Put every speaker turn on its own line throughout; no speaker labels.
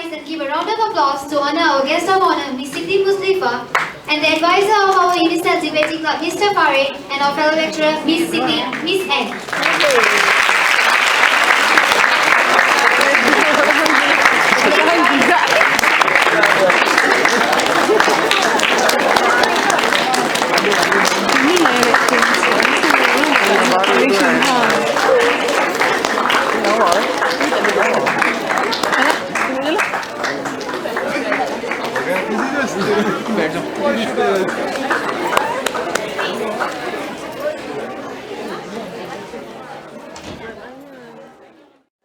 rise and give a round of applause to honor our guest of honor, Ms. Siti Muslifa, and the advisor of our Unisel Debating Club, Mr. Farid, and our fellow lecturer, Ms. Siti, Ms. N.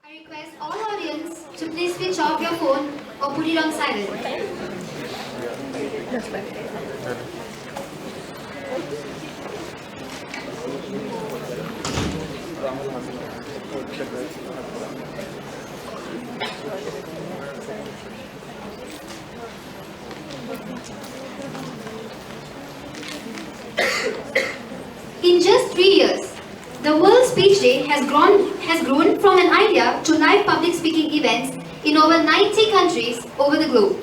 I request all audience to please switch off your phone or put it on silent. In just 3 years, the World Speech Day has grown from an idea to live public speaking events in over 90 countries over the globe.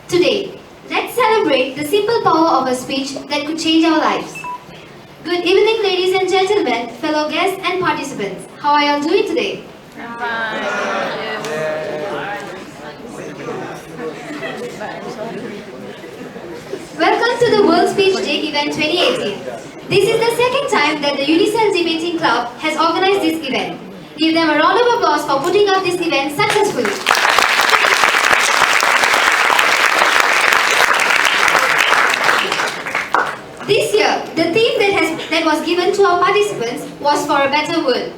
Today, let's celebrate the simple power of a speech that could change our lives. Good evening, ladies and gentlemen, fellow guests and participants. How are you all doing today? Welcome to the World Speech Day event 2018. This is the second time that the Unisel Debating Club has organized this event. Give them a round of applause for putting up this event successfully. This year, the theme that was given to our participants was for a better world.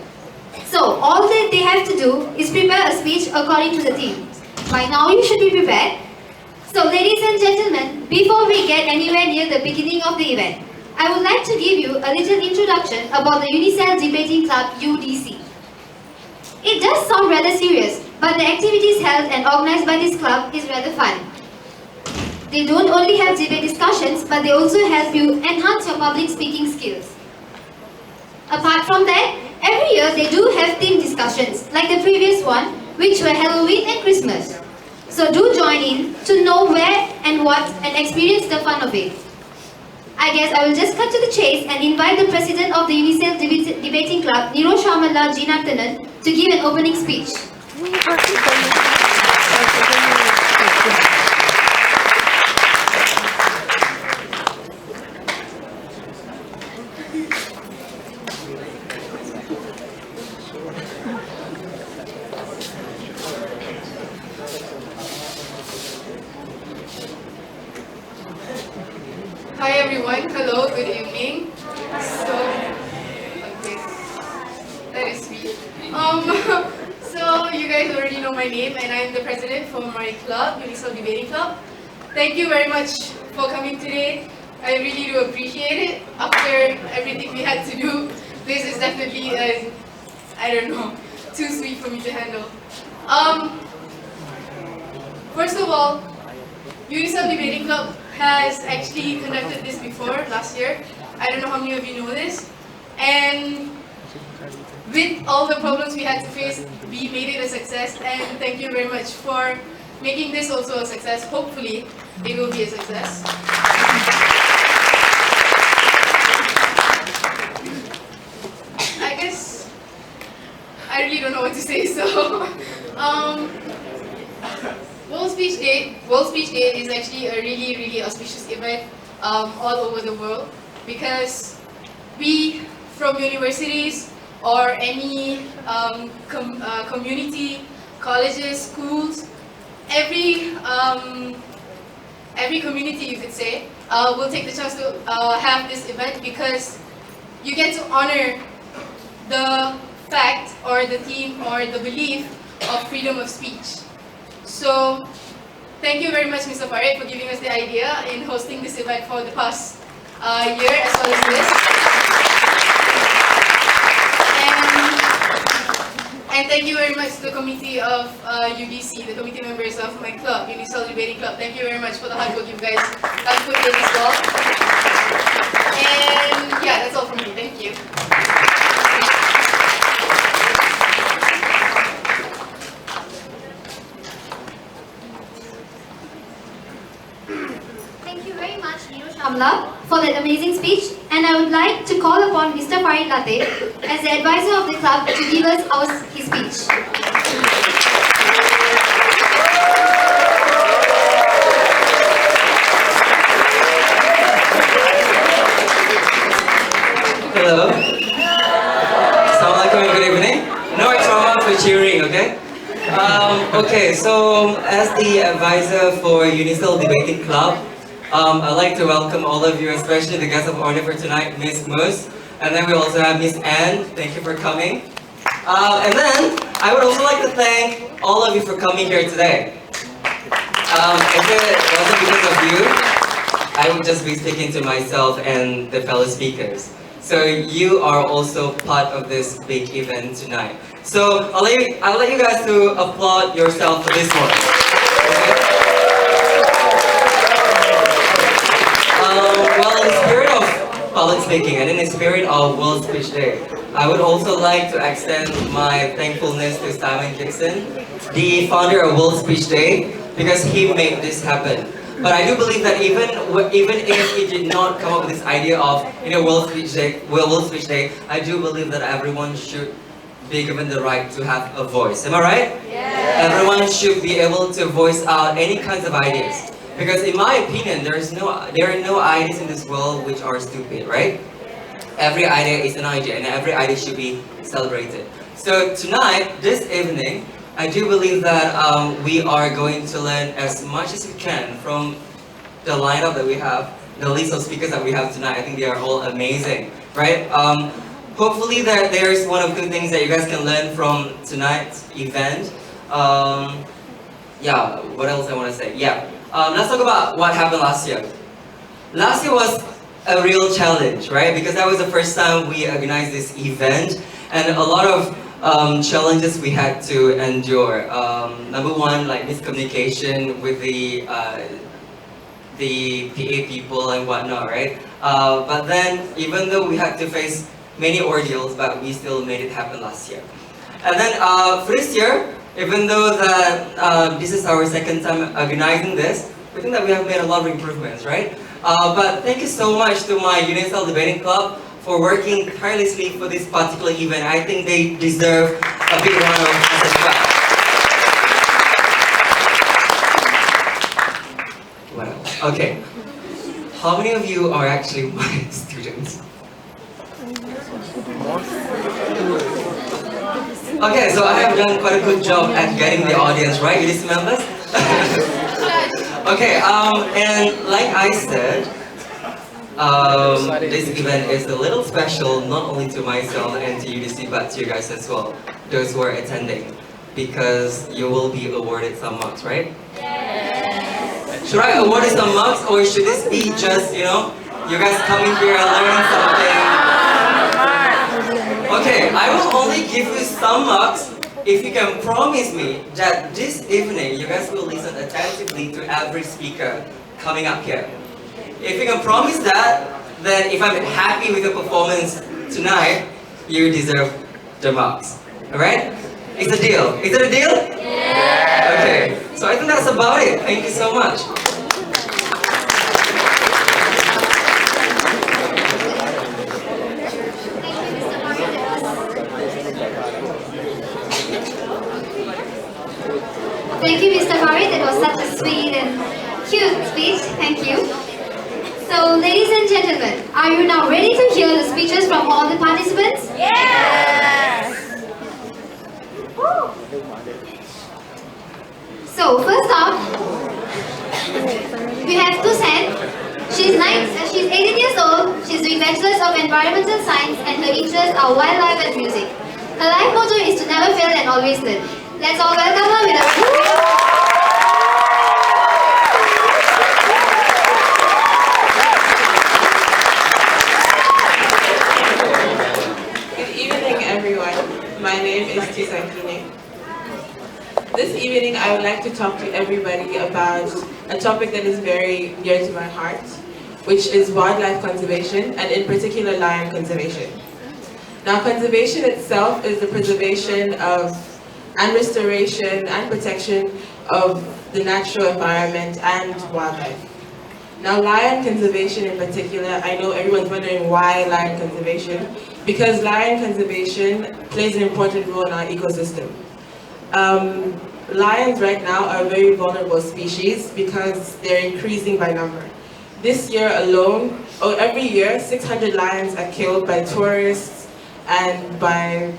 So, all that they have to do is prepare a speech according to the theme. By now, you should be prepared. So, ladies and gentlemen, before we get anywhere near the beginning of the event, I would like to give you a little introduction about the Unisel Debating Club UDC. It does sound rather serious, but the activities held and organized by this club is rather fun. They don't only have debate discussions, but they also help you enhance your public speaking skills. Apart from that, every year they do have theme discussions, like the previous one, which were Halloween and Christmas. So do join in to know where and what and experience the fun of it. I guess I will just cut to the chase and invite the president of the Unisel Debating Club, Niro Shamala Jinarthanan, to give an opening speech.
Hi everyone, hello, good evening. That is sweet. So you guys already know my name and I'm the president for my club, Unisel Debating Club. Thank you very much for coming today. I really do appreciate it. After everything we had to do, this is definitely, I don't know, too sweet for me to handle. First of all, Unisel Debating Club has actually conducted this before, last year. I don't know how many of you know this. And with all the problems we had to face, we made it a success. And thank you very much for making this also a success. Hopefully, it will be a success. I guess I really don't know what to say, so World Speech Day is actually a really auspicious event all over the world, because we from universities or any community, colleges, schools, every community, you could say, will take the chance to have this event, because you get to honor the fact or the theme or the belief of freedom of speech. So thank you very much, Mr. Farid, for giving us the idea in hosting this event for the past year as well as this. And thank you very much to the committee of UDC, the committee members of my club, Unisel Debating Club. Thank you very much for the hard work you guys have put in as well. And yeah, that's all from me. Thank you.
And I would like to call upon Mr. Farid Latte as the advisor of the club to give us his speech.
Hello. Assalamualaikum and good evening. No extra mark for cheering, okay? Okay, so as the advisor for Unisel Debating Club, I'd like to welcome all of you, especially the guest of honor for tonight, Miss Moose. And then we also have Miss Anne. Thank you for coming. And then I would also like to thank all of you for coming here today. If it wasn't because of you, I would just be speaking to myself and the fellow speakers. So you are also part of this big event tonight. So I'll let you guys to applaud yourself for this one. Okay? Well, in the spirit of public speaking and in the spirit of World Speech Day, I would also like to extend my thankfulness to Simon Dixon, the founder of World Speech Day, because he made this happen. But I do believe that even if he did not come up with this idea of World Speech Day, I do believe that everyone should be given the right to have a voice. Am I right? Yeah. Everyone should be able to voice out any kinds of ideas. Because in my opinion, there are no ideas in this world which are stupid, right? Every idea is an idea, and every idea should be celebrated. So tonight, this evening, I do believe that we are going to learn as much as we can from the lineup that we have, the list of speakers that we have tonight. I think they are all amazing, right? Hopefully there's one or two things that you guys can learn from tonight's event. Yeah, what else I want to say? Yeah, let's talk about what happened last year. Last year was a real challenge, right? Because that was the first time we organized this event, and a lot of challenges we had to endure. Number one, like miscommunication with the PA people and whatnot, right? But then, even though we had to face many ordeals, but we still made it happen last year. And then for this year, even though that this is our second time organizing this, we think that we have made a lot of improvements, right? But thank you so much to my Unisel Debating Club for working tirelessly for this particular event. I think they deserve a big round of applause as well. Well, okay. How many of you are actually my students? Okay, so I have done quite a good job at getting the audience, right, UDC members? Okay, and like I said, this event is a little special, not only to myself and to UDC, but to you guys as well, those who are attending, because you will be awarded some marks, right? Yes. Should I award you some marks, or should this be just, you guys coming here and learning something? Okay, I will only give you some marks if you can promise me that this evening you guys will listen attentively to every speaker coming up here. If you can promise that, then if I'm happy with your performance tonight, you deserve the marks. Alright? It's a deal. Is it a deal? Yeah. Okay. So I think that's about it. Thank you so much.
Thank you, Mr. Farid. That was such a sweet and cute speech. Thank you. So, ladies and gentlemen, are you now ready to hear the speeches from all the participants? Yes! So, first up, we have Tusen. She's 18 years old, she's doing Bachelor's of Environmental Science, and her interests are wildlife and music. Her life motto is to never fail and always learn. Let's all welcome her with a
My name is Tisankine. This evening I would like to talk to everybody about a topic that is very dear to my heart, which is wildlife conservation, and in particular lion conservation. Now, conservation itself is the preservation of and restoration and protection of the natural environment and wildlife. Now, lion conservation in particular, I know everyone's wondering why lion conservation, because lion conservation plays an important role in our ecosystem. Lions right now are a very vulnerable species because they're increasing by number. This year alone, every year, 600 lions are killed by tourists and by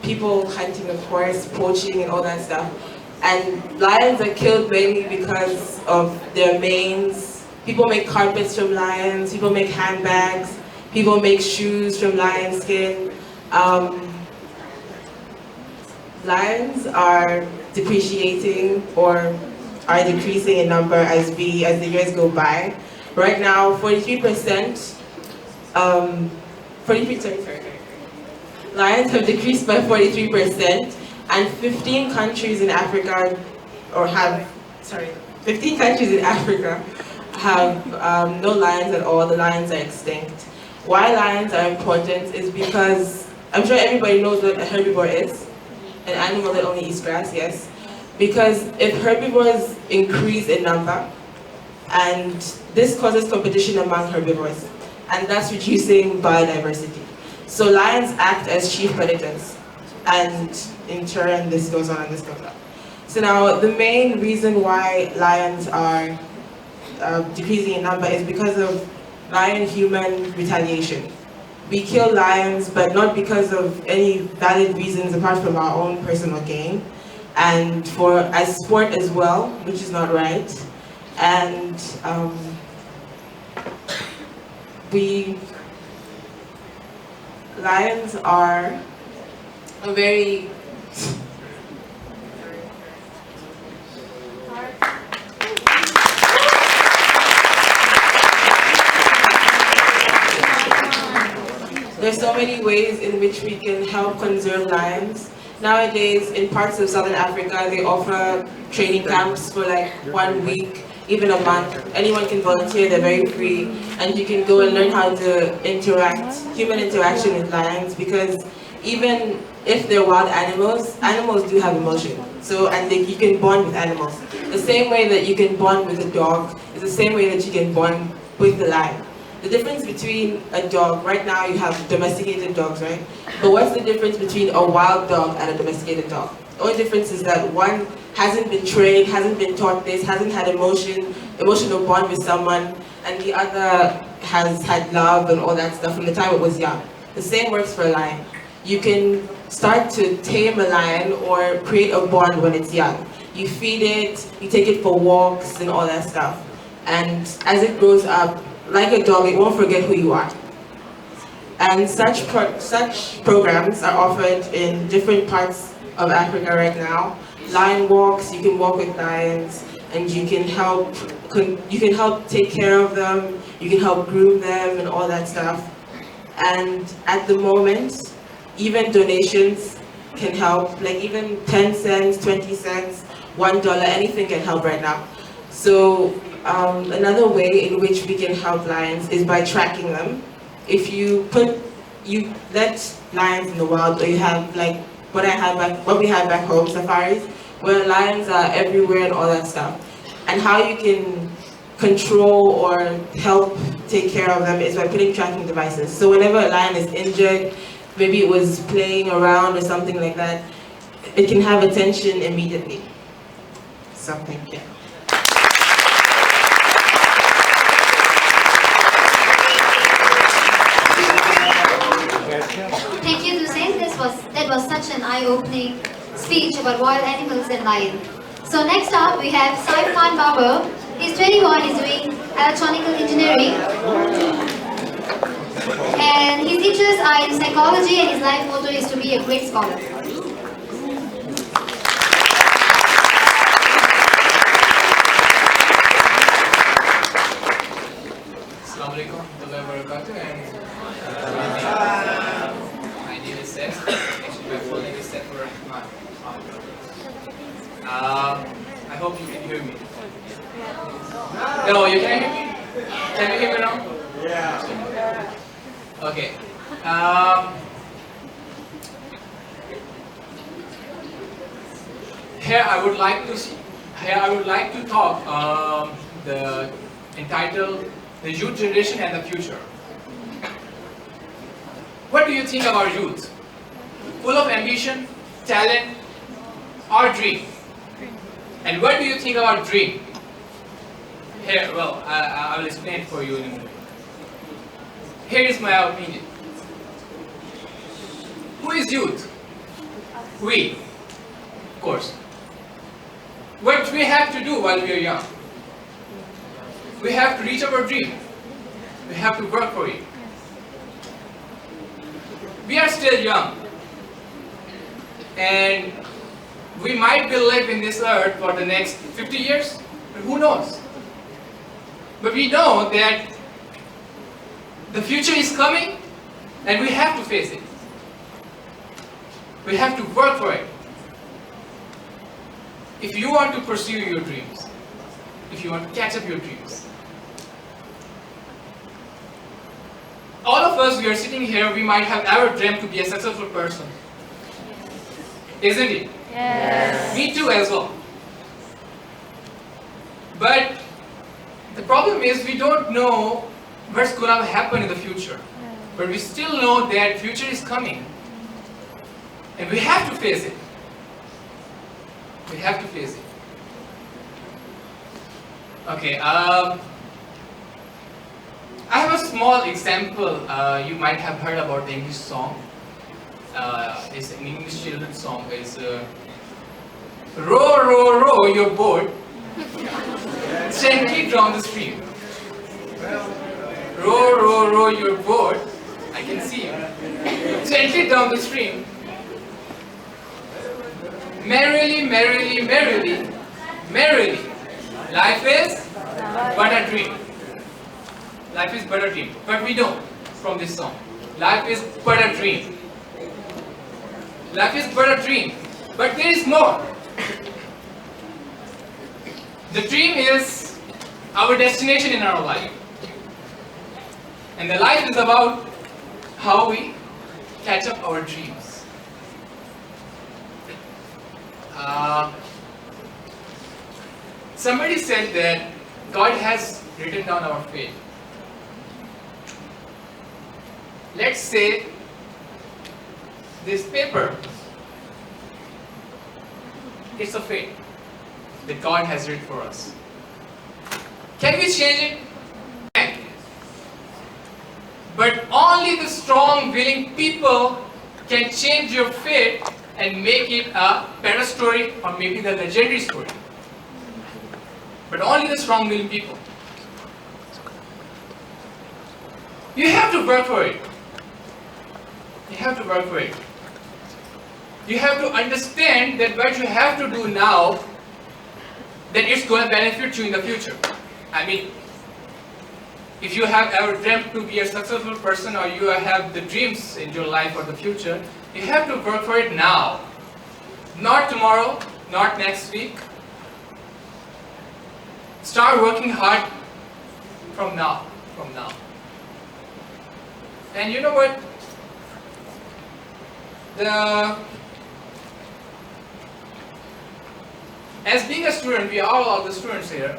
people hunting, of course, poaching and all that stuff. And lions are killed mainly because of their manes. People make carpets from lions, people make handbags, people make shoes from lion skin. Lions are depreciating or are decreasing in number as the years go by. Right now, 43%, lions have decreased by 43%, and 15 countries in Africa, 15 countries in Africa have no lions at all. The lions are extinct. Why lions are important is because, I'm sure everybody knows what a herbivore is. An animal that only eats grass, yes. Because if herbivores increase in number, and this causes competition among herbivores, and that's reducing biodiversity. So lions act as chief predators, and in turn this goes on and this goes on. So now the main reason why lions are decreasing in number is because of lion-human retaliation. We kill lions, but not because of any valid reasons apart from our own personal gain, and as sport as well, which is not right. And lions are a very There's so many ways in which we can help conserve lions. Nowadays, in parts of Southern Africa, they offer training camps for like 1 week, even a month. Anyone can volunteer, they're very free, and you can go and learn how to interact, human interaction with lions, because even if they're wild animals, animals do have emotion. So, and you can bond with animals. The same way that you can bond with a dog is the same way that you can bond with the lion. The difference between a dog, right now you have domesticated dogs, right? But what's the difference between a wild dog and a domesticated dog? The only difference is that one hasn't been trained, hasn't been taught this, hasn't had emotional bond with someone, and the other has had love and all that stuff from the time it was young. The same works for a lion. You can start to tame a lion or create a bond when it's young. You feed it, you take it for walks and all that stuff. And as it grows up, like a dog, it won't forget who you are. And such programs are offered in different parts of Africa right now. Lion walks, you can walk with lions, and you can help take care of them, you can help groom them and all that stuff. And at the moment, even donations can help, like even 10 cents, 20 cents, $1, anything can help right now. So another way in which we can help lions is by tracking them. If you let lions in the wild, or you have like what we have back home, safaris, where lions are everywhere and all that stuff. And how you can control or help take care of them is by putting tracking devices. So whenever a lion is injured, maybe it was playing around or something like that, it can have attention immediately. Something, yeah.
Thank you, Hussein. That was such an eye-opening speech about wild animals and lion. So next up we have Saifan Babar. He's 21, he's doing electronical engineering. And his interests are in psychology, and his life motto is to be a great scholar.
Assalamualaikum warahmatullahi wabarakatuh, and my name is Seth. Actually, my full name is Seth Rahman. I hope you can hear me. No, you can hear me? Can you hear me now? Yeah. Okay. Here I would like to talk the entitled The Youth Generation and the Future. What do you think of our youth? Full of ambition, talent, or dream? And what do you think about dream? Here, well, I will explain it for you in a moment. Here is my opinion. Who is youth? We, of course. What do we have to do while we are young? We have to reach our dream. We have to work for it. We are still young. And we might be live in this earth for the next 50 years, but who knows? But we know that the future is coming and we have to face it. We have to work for it. If you want to pursue your dreams, if you want to catch up your dreams. All of us, we are sitting here, we might have ever dreamt to be a successful person. Isn't it?
Yes.
Me too as well. But the problem is we don't know what's going to happen in the future. But we still know that future is coming. And we have to face it. We have to face it. Okay, I have a small example. You might have heard about the English song. It's an English children's song. It's row, row, row your boat gently down the stream. Row, row, row your boat. I can see you. Gently down the stream. Merrily, merrily, merrily, merrily. Life is but a dream. Life is but a dream. But we know from this song. Life is but a dream. Life is but a dream. But there is more. The dream is our destination in our life. And the life is about how we catch up our dreams. Somebody said that God has written down our fate. Let's say this paper, it's a fate that God has written for us. Can we change it? Can. But only the strong, willing people can change your fate and make it a better story or maybe the legendary story. But only the strong, willing people. You have to work for it. You have to work for it. You have to understand that what you have to do now, that it's going to benefit you in the future. I mean, if you have ever dreamt to be a successful person or you have the dreams in your life for the future, you have to work for it now. Not tomorrow, not next week. Start working hard from now. And you know what? As being a student, we are all the students here,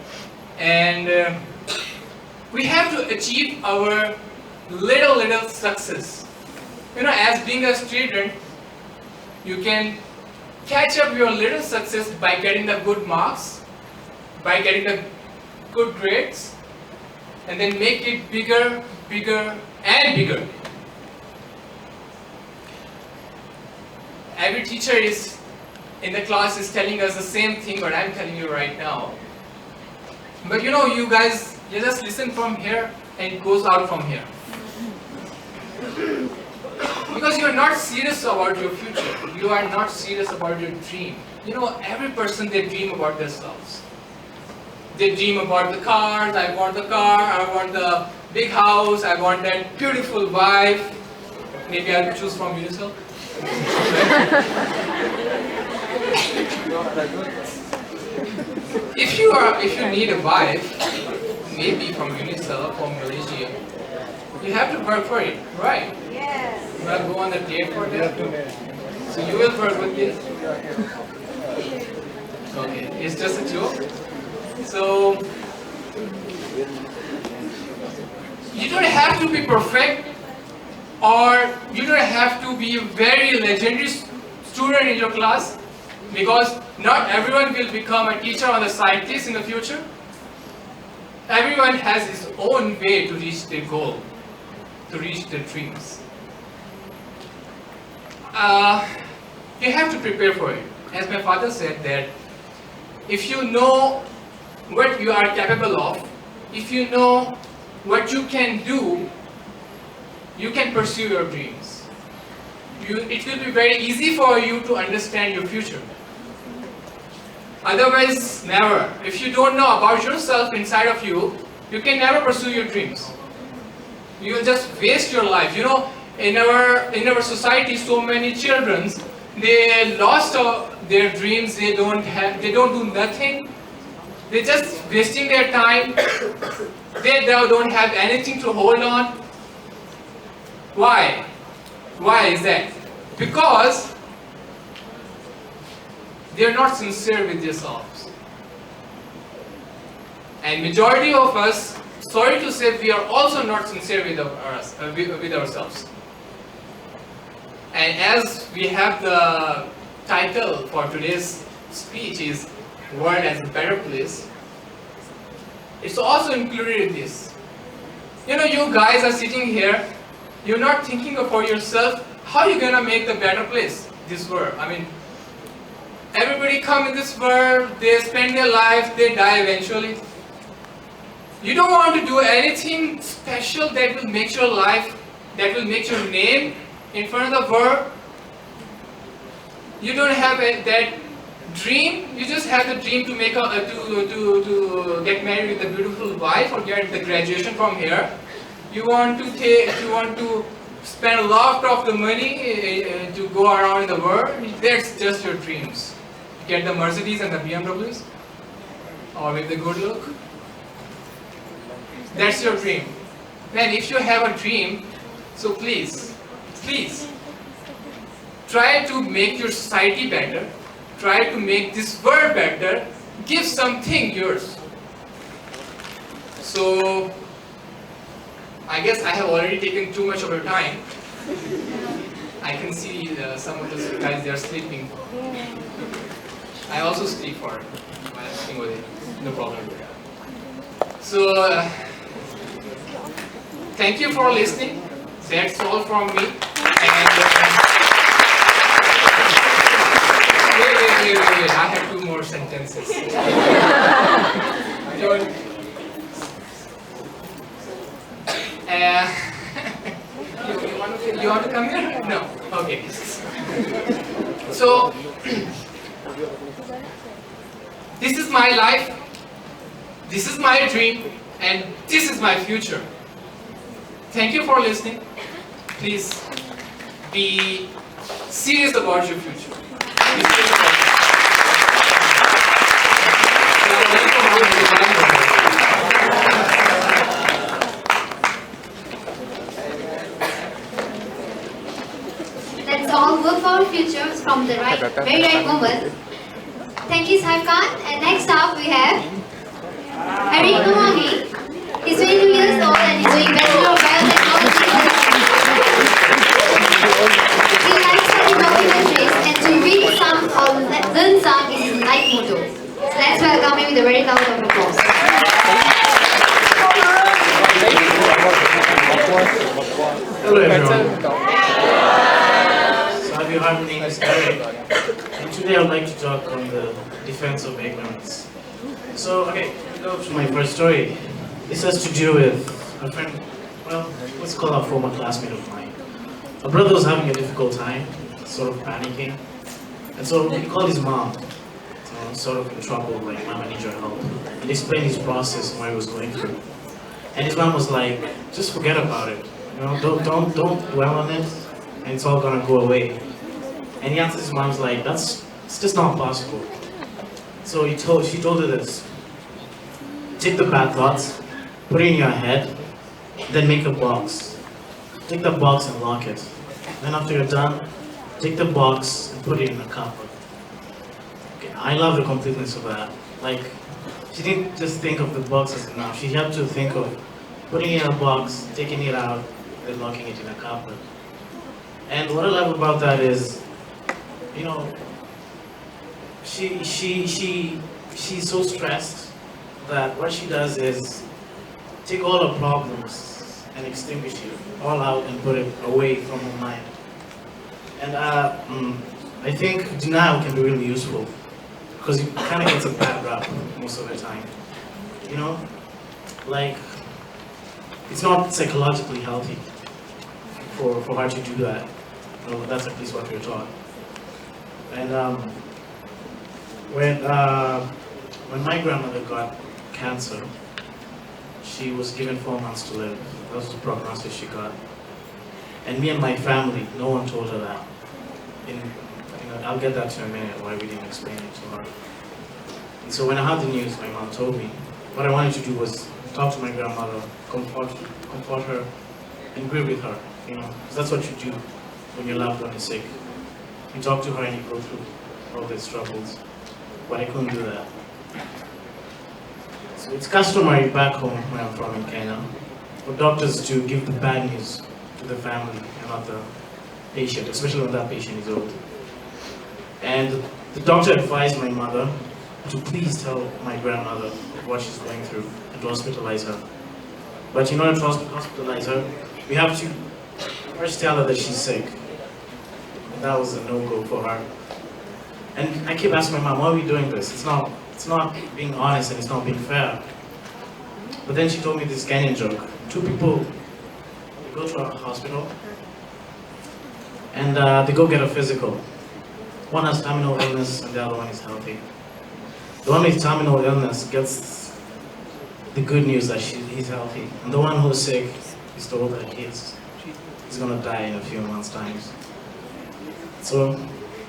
and we have to achieve our little success. You know, as being a student, you can catch up your little success by getting the good marks, by getting the good grades, and then make it bigger, and bigger. Every teacher is in the class is telling us the same thing what I'm telling you right now. But you know, you guys, you just listen from here and it goes out from here. Because you are not serious about your future. You are not serious about your dream. You know, every person, they dream about themselves. They dream about the cars. I want the car, I want the big house, I want that beautiful wife. Maybe I'll choose from Unisel. If you need a wife, maybe from Unisel or from Malaysia, you have to work for it, right?
Yes.
You will go on a date for that too. So you will work with this. Okay, it's just a joke. So You don't have to be perfect, or you don't have to be a very legendary student in your class, because not everyone will become a teacher or a scientist in the future. Everyone has his own way to reach their goal, to reach their dreams. You have to prepare for it. As my father said, that if you know what you are capable of, if you know what you can do, you can pursue your dreams. It will be very easy for you to understand your future. Otherwise, never. If you don't know about yourself inside of you, you can never pursue your dreams. You will just waste your life. You know, in our society, so many children, they lost their dreams. They don't do nothing. They're just wasting their time. They don't have anything to hold on. Why? Why is that? Because they're not sincere with themselves. And majority of us, sorry to say, we are also not sincere with ourselves. And as we have the title for today's speech is World as a Better Place, it's also included in this. You know, you guys are sitting here, you're not thinking for yourself, how are you gonna make the better place, this world? I mean, everybody come in this world, they spend their life, they die eventually. You don't want to do anything special that will make your life, that will make your name in front of the world. You don't have that dream. You just have the dream to make to get married with a beautiful wife or get the graduation from here. You want to spend a lot of the money to go around in the world. That's just your dreams. Get the Mercedes and the BMWs, or with the good look. That's your dream. Man, if you have a dream, so please, try to make your society better. Try to make this world better. Give something yours. So, I guess I have already taken too much of your time. I can see some of those guys, they are sleeping. I also sleep for while sitting with it. No problem. So, thank you for listening. That's all from me. And wait. I have two more sentences. You want to come here? No. Okay. So, this is my life, this is my dream, and this is my future. Thank you for listening. Please be serious about your future. Be serious about it.
Let's all work for our futures from the very right moment. Thank you, Saif Khan. And next up we have Harry Kumagi. He's 22 years old and he's doing Bachelor of Biotechnology. He likes studying documentaries, and to read some or learn some is his life motto. So let's welcome him with a very loud round of applause.
Hello everyone. So as you heard, my name is Eric, and today I would like to talk on the defense of ignorance. So, okay, go to my first story. This has to do with a friend, well, let's call a former classmate of mine. My brother was having a difficult time, sort of panicking, and so he called his mom, sort of in trouble, like, "Mom, I need your help," and explained his process and what he was going through. And his mom was like, "Just forget about it. You know, don't dwell on it, and it's all gonna go away." And he answered his mom's like, it's just not possible." So she told her this: "Take the bad thoughts, put it in your head, then make a box. Take the box and lock it. Then after you're done, take the box and put it in a cup." Okay, I love the completeness of that. Like, she didn't just think of the box as enough. She had to think of putting it in a box, taking it out, and locking it in a cupboard. And what I love about that is, you know, she's so stressed that what she does is take all her problems and extinguish it all out and put it away from her mind. And I think denial can be really useful because it kind of gets a bad rap most of the time. You know, like it's not psychologically healthy for her to do that. You know, that's at least what we're taught. And when my grandmother got cancer, she was given 4 months to live. That was the prognosis she got. And me and my family, no one told her that. I'll get that to in a minute, why we didn't explain it to her. And so when I had the news, my mom told me, what I wanted to do was talk to my grandmother, comfort her, and grieve with her. You know, 'cause that's what you do when your loved one is sick. You talk to her and you go through all the struggles. But I couldn't do that. So it's customary back home where I'm from in Kenya for doctors to give the bad news to the family and not the patient, especially when that patient is old. And the doctor advised my mother to please tell my grandmother what she's going through and to hospitalize her. But in order to hospitalize her, we have to first tell her that she's sick. And that was a no-go for her. And I keep asking my mom, why are we doing this? It's not being honest and it's not being fair. But then she told me this Kenyan joke. Two people, they go to a hospital and they go get a physical. One has terminal illness and the other one is healthy. The one with terminal illness gets the good news that he's healthy. And the one who's sick is told that he's going to die in a few months' time. So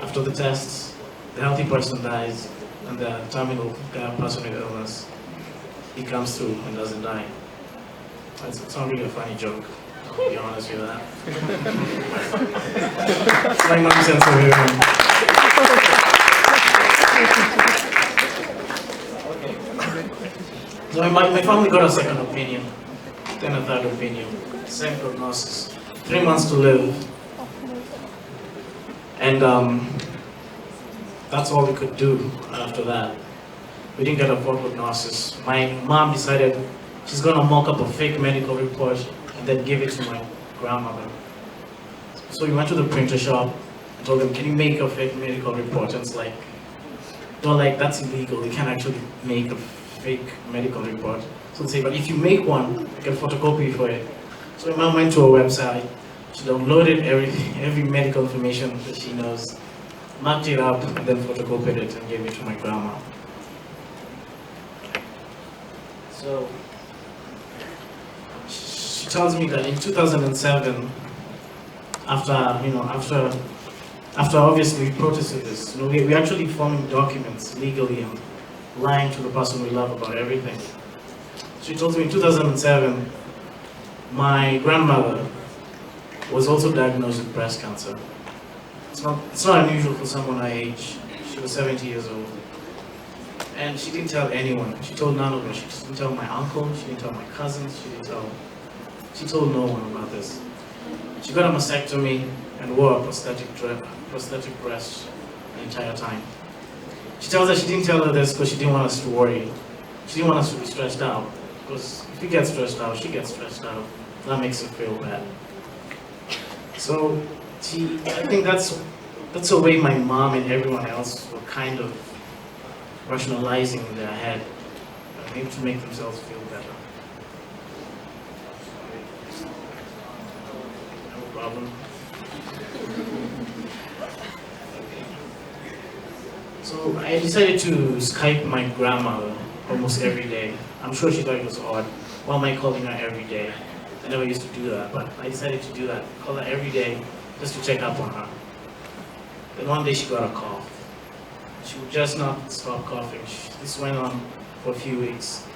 after the tests, the healthy person dies, and the terminal person with illness, he comes through and doesn't die. It's not really a funny joke, I'll be honest with that. It's my mom's sense of humor. So my family got a second opinion, then a third opinion, same prognosis, 3 months to live. And that's all we could do after that. We didn't get a full prognosis. My mom decided she's gonna mock up a fake medical report and then give it to my grandmother. So we went to the printer shop and told them, can you make a fake medical report? And it's like, no, like that's illegal. You can't actually make a fake medical report. So they say, but if you make one, you can photocopy for it. So my mom went to a website. She downloaded every medical information that she knows, marked it up, and then photocopied it and gave it to my grandma. So she tells me that in 2007, after obviously we protested this, we actually forming documents legally and lying to the person we love about everything. She told me in 2007, my grandmother was also diagnosed with breast cancer. It's not unusual for someone her age. She was 70 years old. And she didn't tell anyone. She told none of us. She didn't tell my uncle, she didn't tell my cousins, she told no one about this. She got a mastectomy and wore a prosthetic breast the entire time. She tells us she didn't tell her this because she didn't want us to worry. She didn't want us to be stressed out. Because if we get stressed out, she gets stressed out. That makes her feel bad. So I think that's the way my mom and everyone else were kind of rationalizing in their head, maybe to make themselves feel better. No problem. So I decided to Skype my grandmother almost every day. I'm sure she thought it was odd. Why am I calling her every day? I never used to do that, but I decided to do that. Call her every day just to check up on her. Then one day she got a cough. She would just not stop coughing. This went on for a few weeks.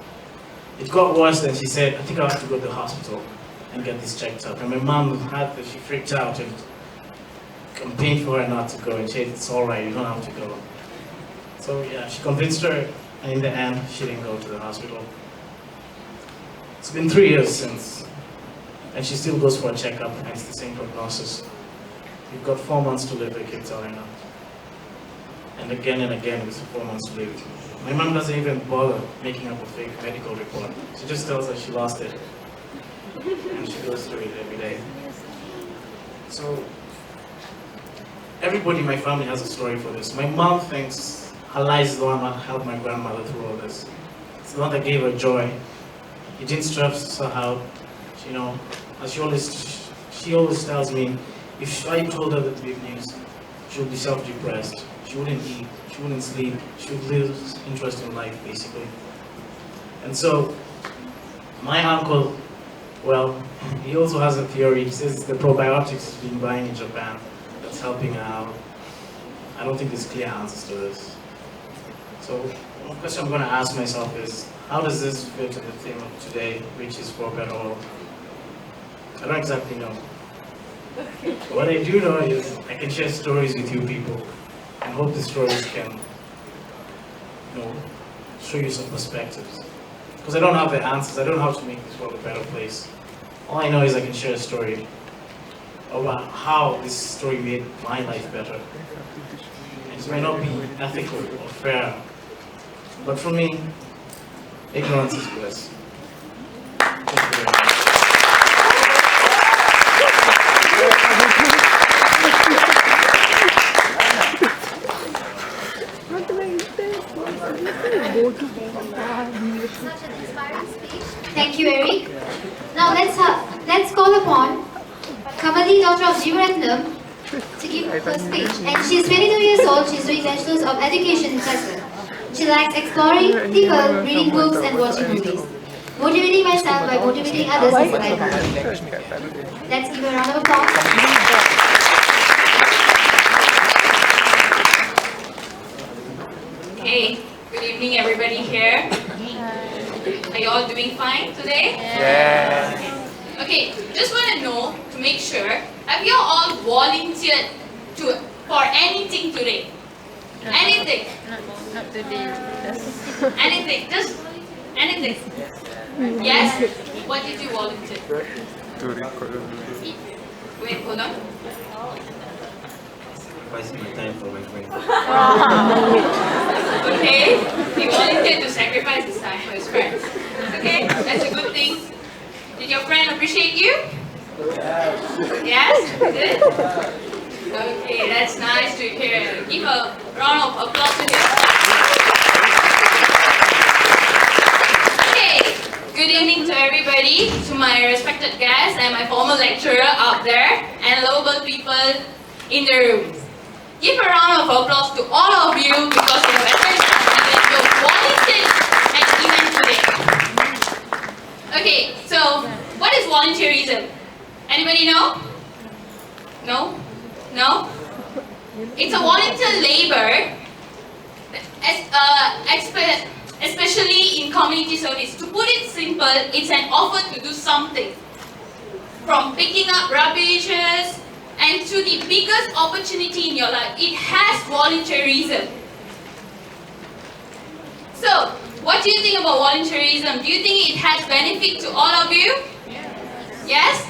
It got worse than she said, I think I have to go to the hospital and get this checked up. And my mom she freaked out and campaigned for her not to go and said, it's all right, you don't have to go. So yeah, she convinced her and in the end, she didn't go to the hospital. It's been 3 years since, and she still goes for a checkup, and it's the same prognosis. You've got 4 months to live, the kids telling her. And again, it's 4 months to live. My mom doesn't even bother making up a fake medical report. She just tells us she lost it. And she goes through it every day. So, everybody in my family has a story for this. My mom thinks her life is the one that helped my grandmother through all this. It's the one that gave her joy. It didn't stress her out. You know, as she always tells me, if I told her the big news, she would be self-depressed. She wouldn't eat, she wouldn't sleep, she would lose interest in life, basically. And so, my uncle, well, he also has a theory. He says the probiotics he's been buying in Japan that's helping her out. I don't think there's clear answers to this. So, one question I'm going to ask myself is, how does this fit to the theme of today, which is for better oral? I don't exactly know. What I do know is I can share stories with you people, and hope the stories can, show you some perspectives. Because I don't have the answers, I don't know how to make this world a better place. All I know is I can share a story about how this story made my life better. It may not be ethical or fair, but for me, ignorance is bliss. Thank you very much.
Such an inspiring speech. Thank you, Eric. Now let's call upon Kamali, daughter of Jeevaratnam, to give her speech. And she's 22 years old. She's doing Bachelor's of Education in Chester. She likes exploring people, reading books, and watching movies. Motivating myself by motivating others is my goal. Let's give her a round of applause.
Hey, good evening everybody here. Are you all doing fine today?
Yeah.
Okay, just want to know, to make sure, have you all volunteered for anything today? Anything?
Not today.
Anything? Just anything? Yes? What did you volunteer? Wait, hold on.
Sacrificing my time for my friend.
Okay, he volunteered to sacrifice his time for his friends. Okay, that's a good thing. Did your friend appreciate you? Yes? Good? Okay, that's nice to hear. Give a round of applause to him. Okay, good evening to everybody, to my respected guests and my former lecturer out there, and lovable people in the room. Give a round of applause to all of you because you have attended your volunteered an event today. Okay, so what is volunteerism? Anybody know? No? No? It's a volunteer labor, especially in community service. To put it simple, it's an offer to do something. From picking up rubbish and to the biggest opportunity in your life, it has volunteerism. So, what do you think about volunteerism? Do you think it has benefit to all of you? Yes?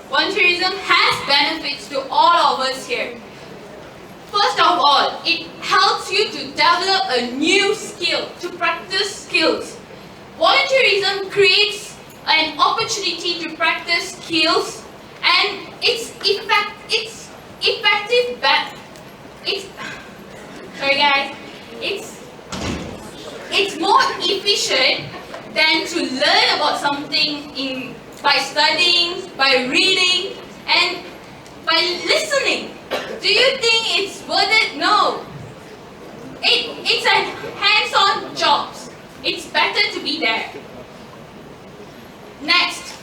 Volunteerism has benefits to all of us here. First of all, it helps you to develop a new skill, to practice skills. Volunteerism creates an opportunity to practice skills, and it's more efficient than to learn about something by studying, by reading, and by listening. Do you think it's worth it? No. It's a hands-on job. It's better to be there. Next,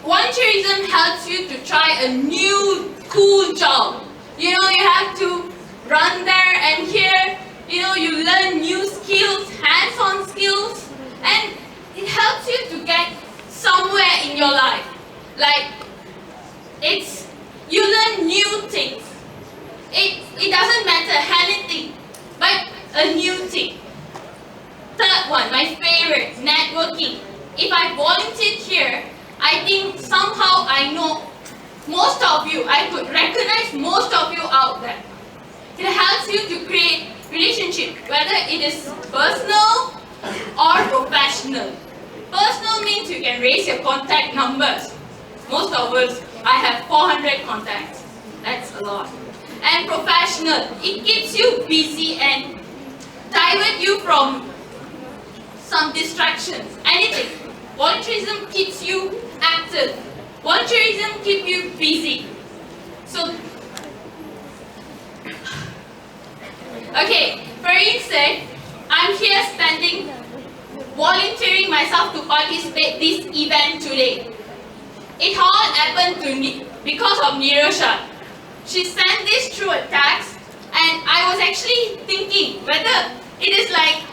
volunteerism helps you to try a new cool job. You know, you have to run there and here, you learn new skills, hands-on skills, and it helps you to get somewhere in your life. Like, you learn new things. It doesn't matter anything, but a one, my favorite, networking. If I volunteered here, I think somehow I know most of you. I could recognize most of you out there. It helps you to create relationship, whether it is personal or professional. Personal means you can raise your contact numbers. Most of us, I have 400 contacts. That's a lot. And professional, it keeps you busy and divert you from some distractions, anything. Volunteerism keeps you active. Volunteerism keeps you busy. So, okay, for instance, I'm here volunteering myself to participate this event today. It all happened to me because of Nirosha. She sent this through a text, and I was actually thinking whether it is like,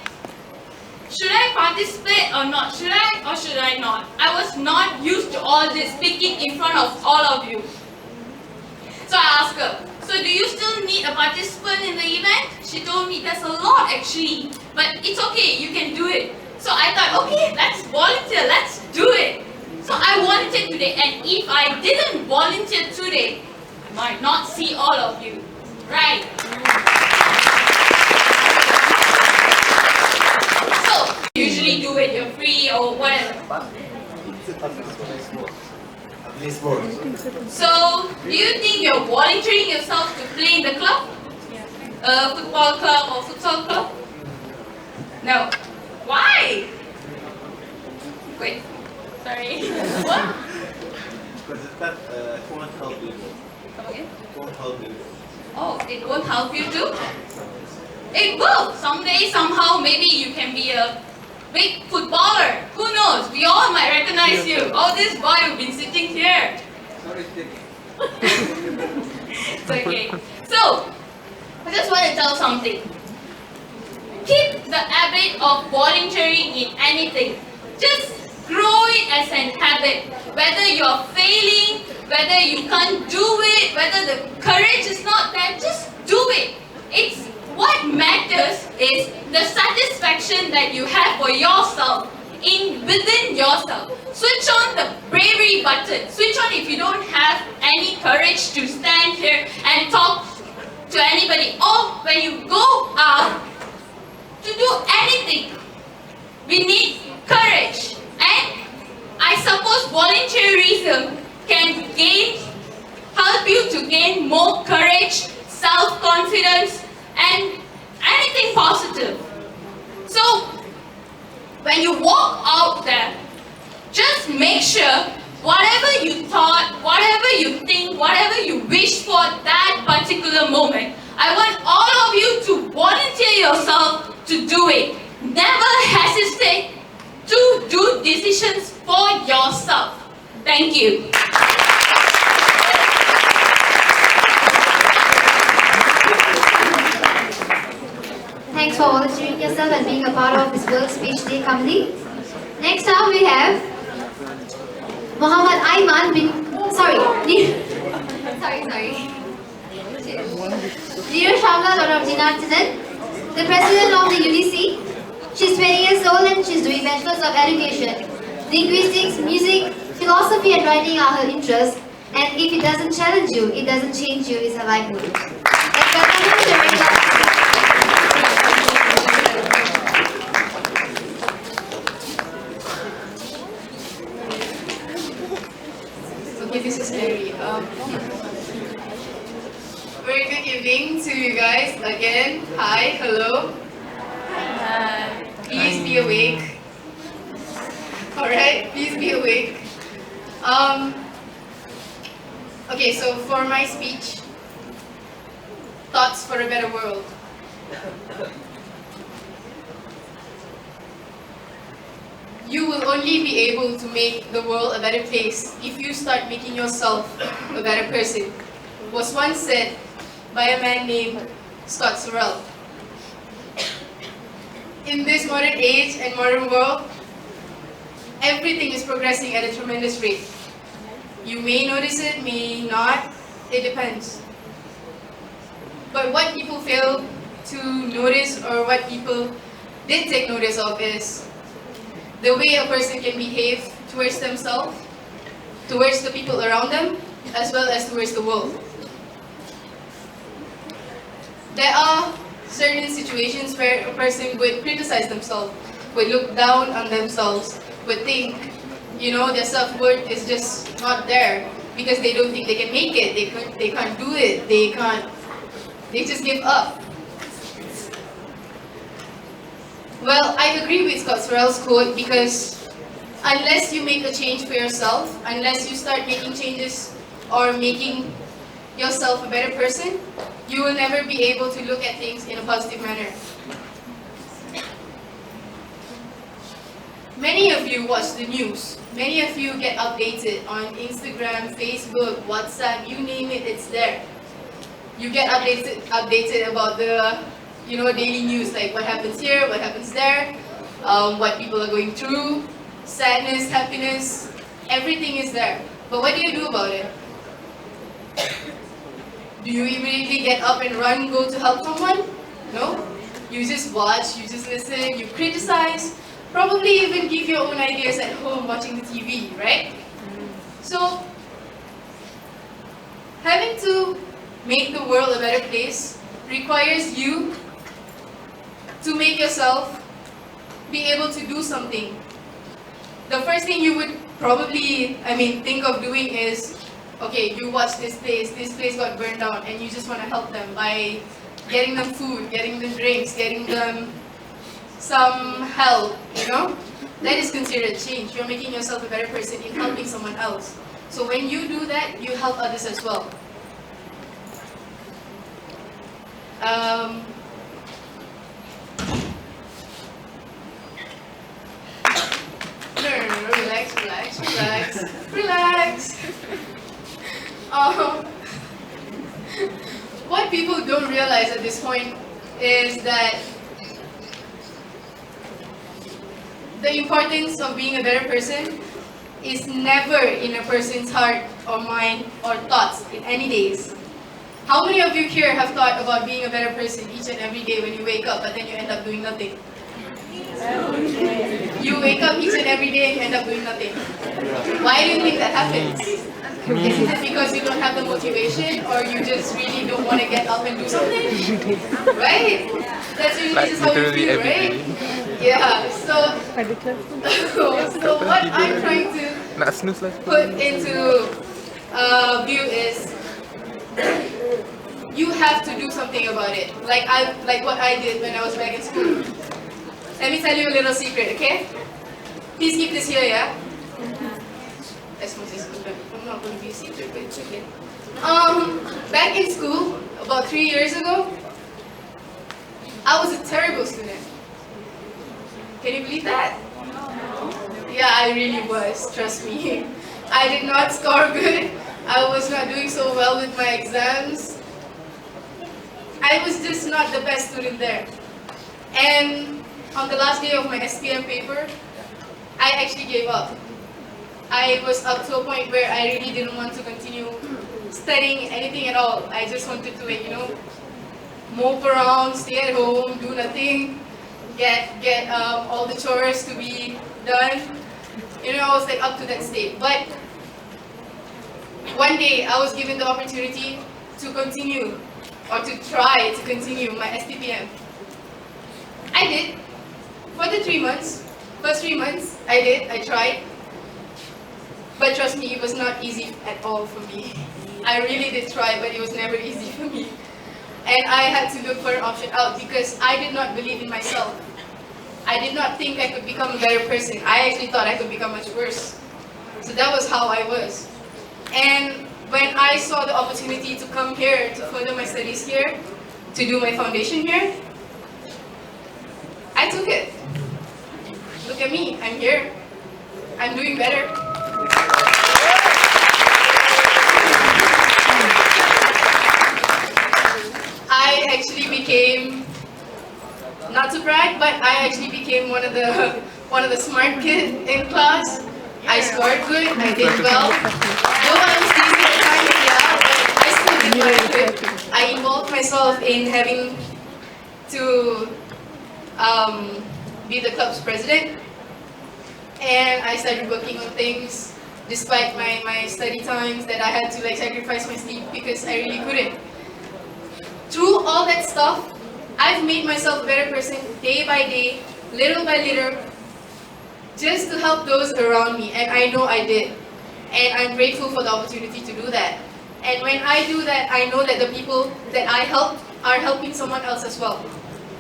should I participate or not? Should I or should I not? I was not used to all this speaking in front of all of you. So I asked her, so do you still need a participant in the event? She told me there's a lot actually, but it's okay, you can do it. So I thought, okay, let's volunteer, let's do it. So I volunteered today, and if I didn't volunteer today, I might not see all of you, right? So, usually do it, you're free or whatever. So, do you think you're volunteering yourself to play in the club? A football club or futsal club? No. Why? Wait. Sorry. What?
Because it won't help you.
Come again?
It won't help you.
Oh, it won't help you too? It will. Someday, somehow, maybe you can be a big footballer. Who knows? We all might recognize you. Oh, this boy who's been sitting here. It's okay. So, I just want to tell something. Keep the habit of volunteering in anything. Just grow it as an habit. Whether you're failing, whether you can't do it, whether the courage is not there, just do it. It's what matters is the satisfaction that you have for yourself, within yourself. Switch on the bravery button. Switch on if you don't have any courage to stand here and talk to anybody. Or when you go out to do anything, we need courage. And I suppose volunteerism can help you to gain more courage, self-confidence, and anything positive. So, when you walk out there, just make sure whatever you thought, whatever you think, whatever you wish for that particular moment, I want all of you to volunteer yourself to do it. Never hesitate to do decisions for yourself. Thank you.
Thanks for volunteering yourself and being a part of this World Speech Day Committee. Next up we have Muhammad Aiman bin... Sorry. Dear Shamla Dr. Jinarthanan, the president of the UDC. She's 20 years old and she's doing Bachelor's of Education. Linguistics, music, philosophy and writing are her interests. And if it doesn't challenge you, it doesn't change you is her life motto. Let's welcome her to America.
Okay, this is scary. Very good evening to you guys again. Hi, hello. Please be awake. Alright, please be awake. Okay, so for my speech, thoughts for a better world. You will only be able to make the world a better place if you start making yourself a better person. Was once said by a man named Scott Sorrell. In this modern age and modern world, everything is progressing at a tremendous rate. You may notice it, may not, it depends. But what people fail to notice or what people did take notice of is the way a person can behave towards themselves, towards the people around them, as well as towards the world. There are certain situations where a person would criticize themselves, would look down on themselves, would think, their self-worth is just not there because they don't think they can make it, they can't do it, they just give up. Well, I agree with Scott Sorrell's quote because unless you make a change for yourself, unless you start making changes or making yourself a better person, you will never be able to look at things in a positive manner. Many of you watch the news. Many of you get updated on Instagram, Facebook, WhatsApp, you name it, it's there. You get updated about the daily news, like what happens here, what happens there, what people are going through, sadness, happiness, everything is there. But what do you do about it? Do you immediately get up and run, go to help someone? No. You just watch, you just listen, you criticize, probably even give your own ideas at home watching the TV, right? So, having to make the world a better place requires you to make yourself be able to do something. The first thing you would probably, think of doing is, okay, you watch this place got burned down, and you just want to help them by getting them food, getting them drinks, getting them some help, That is considered change. You're making yourself a better person in helping someone else. So when you do that, you help others as well. No, relax. What people don't realize at this point is that the importance of being a better person is never in a person's heart or mind or thoughts in any days. How many of you here have thought about being a better person each and every day when you wake up, but then you end up doing nothing? You wake up each and every day and you end up doing nothing. Why do you think that happens? Is it because you don't have the motivation, or you just really don't want to get up and do something? Right? That's usually just how you feel, right? Yeah, so what I'm trying to put into view is you have to do something about it. Like what I did when I was back in school. Let me tell you a little secret, okay? Please keep this here, yeah? I'm not going to be a secret, but it's okay. Back in school, about 3 years ago, I was a terrible student. Can you believe that? Yeah, I really was, trust me. I did not score good. I was not doing so well with my exams. I was just not the best student there. And on the last day of my SPM paper, I actually gave up. I was up to a point where I really didn't want to continue studying anything at all. I just wanted to, mope around, stay at home, do nothing, get all the chores to be done. I was up to that state. But one day I was given the opportunity to continue, or to try to continue my STPM. I did. For the 3 months, first 3 months, I tried. But trust me, it was not easy at all for me. I really did try, but it was never easy for me. And I had to look for an option out because I did not believe in myself. I did not think I could become a better person. I actually thought I could become much worse. So that was how I was. And when I saw the opportunity to come here, to further my studies here, to do my foundation here, I took it. Look at me, I'm here. I'm doing better. I actually became, not to brag, but I actually became one of the smart kids in class. I scored good, I did well. No one was easy at times, yeah, but I still did what I could. I involved myself in having to be the club's president. And I started working on things despite my study times that I had to like sacrifice my sleep because I really couldn't. Through all that stuff, I've made myself a better person day by day, little by little, just to help those around me, and I know I did. And I'm grateful for the opportunity to do that. And when I do that, I know that the people that I helped are helping someone else as well.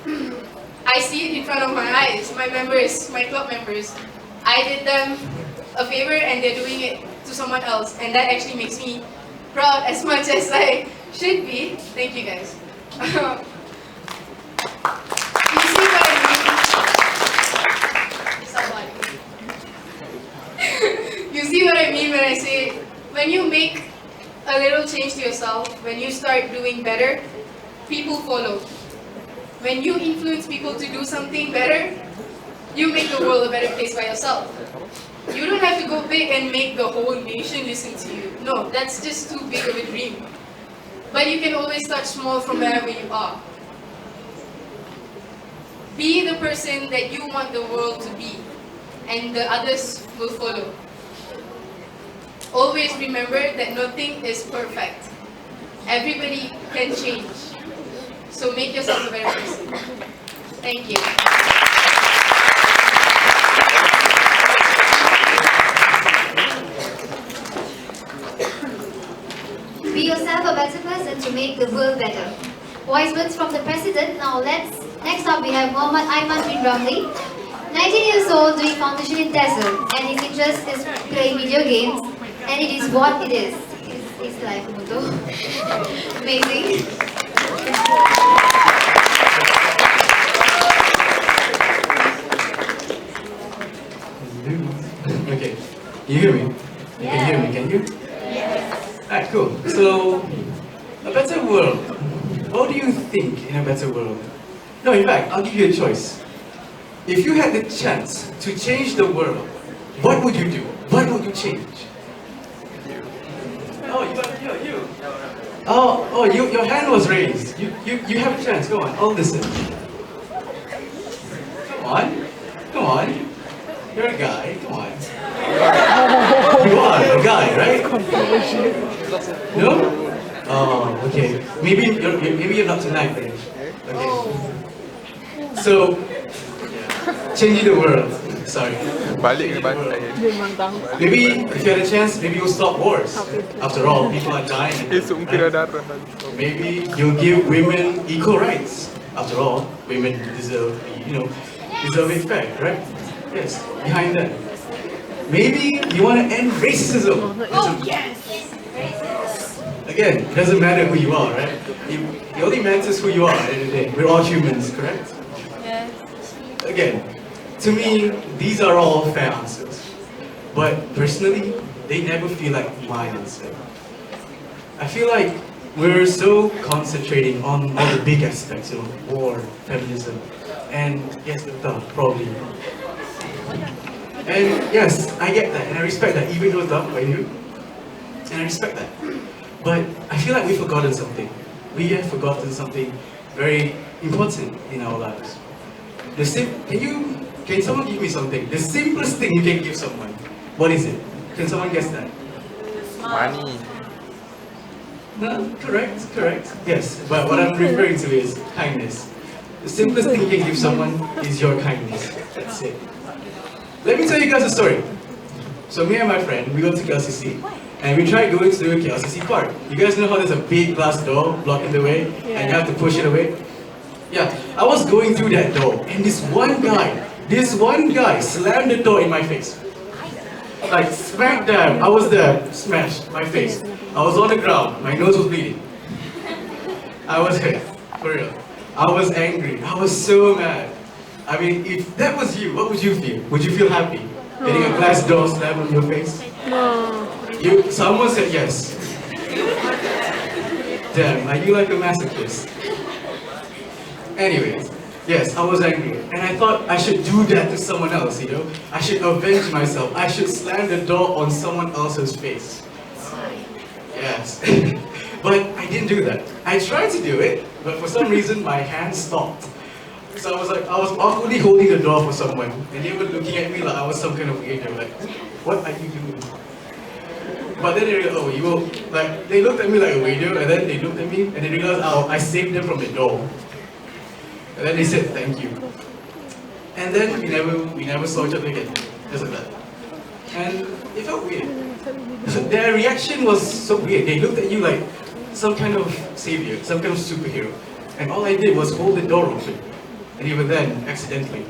I see it in front of my eyes, my members, my club members. I did them a favor and they're doing it to someone else, and that actually makes me proud as much as I should be. Thank you guys. You see what I mean? Somebody. You see what I mean when I say, when you make a little change to yourself, when you start doing better, people follow. When you influence people to do something better, you make the world a better place by yourself. You don't have to go big and make the whole nation listen to you. No, that's just too big of a dream. But you can always start small from wherever you are. Be the person that you want the world to be, and the others will follow. Always remember that nothing is perfect. Everybody can change. So make yourself a better person. Thank you.
Be yourself a better person to make the world better. Wise words from the president. Now next up we have Muhammad Aiman bin Ramli. 19 years old, doing foundation in TESOL, and his interest is playing video games, and it is what it is. His life motto. Amazing.
Okay, you hear me? You can hear me, can you? Alright, cool. So, a better world. What do you think in a better world? No, in fact, I'll give you a choice. If you had the chance to change the world, what would you do? What would you change? Oh, you. Oh, your hand was raised. You have a chance. Go on, I'll listen. Come on. You're a guy. Come on. You are a guy, right? No? Oh, okay. Maybe you're not tonight, then. Okay. So, changing the world. Sorry. Maybe if you had a chance, maybe you'll stop wars. After all, people are dying. Right? Maybe you'll give women equal rights. After all, women deserve it fair, right? Yes, behind that. Maybe you want to end racism.
Oh, yes!
Again, it doesn't matter who you are, right? It only matters who you are at the end of the day. We're all humans, correct?
Yes.
Again, to me, these are all fair answers. But personally, they never feel like my answer. I feel like we're so concentrating on all the big aspects, war, feminism, and yes, probably. And yes, I get that, and I respect that, even though it's done by you. And I respect that. But I feel like we've forgotten something. We have forgotten something very important in our lives. Can someone give me something? The simplest thing you can give someone. What is it? Can someone guess that?
Money.
No, correct. Yes, but what I'm referring to is kindness. The simplest thing you can give someone is your kindness. That's it. Let me tell you guys a story. So me and my friend, we go to KLCC, and we tried going to the KLCC park. You guys know how there's a big glass door blocking the way, and you have to push it away? Yeah, I was going through that door, and this one guy slammed the door in my face. Like, smack dab, I was there, smashed, my face. I was on the ground, my nose was bleeding. I was hit, for real. I was angry, I was so mad. I mean, if that was you, what would you feel? Would you feel happy? Getting a glass door slammed on your face? No. Someone said yes. Damn, are you like a masochist? Anyways, yes, I was angry. And I thought I should do that to someone else, I should avenge myself. I should slam the door on someone else's face. Yes. But I didn't do that. I tried to do it, but for some reason my hand stopped. So I was awkwardly holding the door for someone, and they were looking at me like I was some kind of weirdo. Like, what are you doing? But then they realized, oh, you will, like, they looked at me like a weirdo, and then they looked at me, and they realized, oh, I saved them from the door. And then they said, thank you. And then we never saw each other again, just like that. And it felt weird. Their reaction was so weird. They looked at you like some kind of savior, some kind of superhero. And all I did was hold the door open. And even then, accidentally.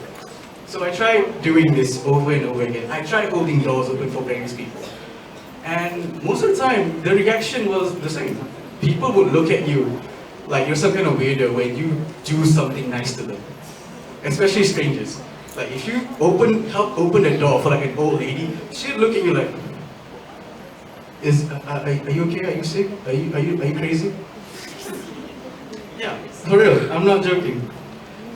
So I tried doing this over and over again. I tried holding doors open for various people. And most of the time, the reaction was the same. People would look at you like you're some kind of weirdo when you do something nice to them. Especially strangers. Like if you help open the door for like an old lady, she'd look at you like, are you okay? Are you sick? Are you crazy? Yeah, for real, I'm not joking.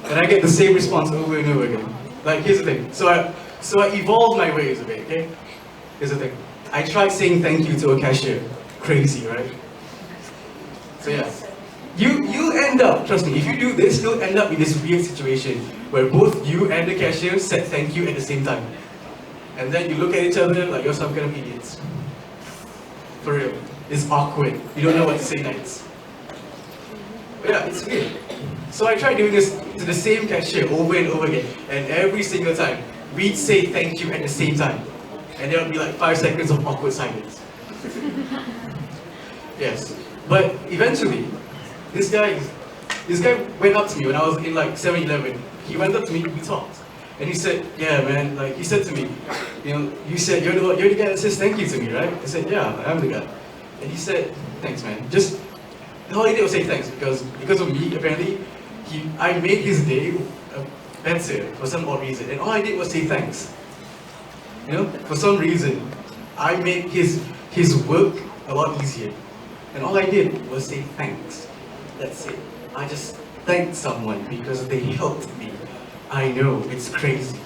And I get the same response over and over again. Like here's the thing. So I evolved my ways a bit, okay? Here's the thing. I tried saying thank you to a cashier. Crazy, right? So yeah. You end up, trust me, if you do this, you'll end up in this weird situation where both you and the cashier said thank you at the same time. And then you look at each other like you're some kind of idiots. For real. It's awkward. You don't know what to say next. But yeah, it's weird. So I tried doing this to the same cashier over and over again. And every single time, we'd say thank you at the same time. And there would be like 5 seconds of awkward silence. Yes. But eventually, this guy went up to me when I was in like 7-Eleven. He went up to me, we talked. And he said, yeah man, like he said to me, you said you're the guy that says thank you to me, right? I said, yeah, I am the guy. And he said, thanks man. Just, all he did was say thanks because of me, apparently, I made his day better for some odd reason. And all I did was say thanks. For some reason, I made his work a lot easier. And all I did was say thanks. That's it. I just thanked someone because they helped me. I know, it's crazy.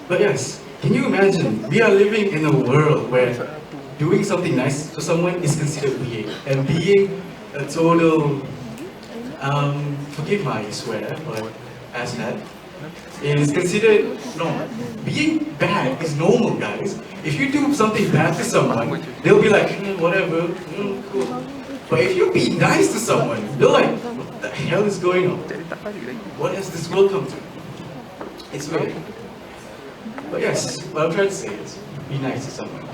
But yes, can you imagine? We are living in a world where doing something nice to someone is considered weird. And being a total, forgive my swear, but asshat, is considered normal. Being bad is normal, guys. If you do something bad to someone, they'll be like, whatever, cool. But if you be nice to someone, they're like, what the hell is going on? What has this world come to? It's weird. But yes, what I'm trying to say is, be nice to someone.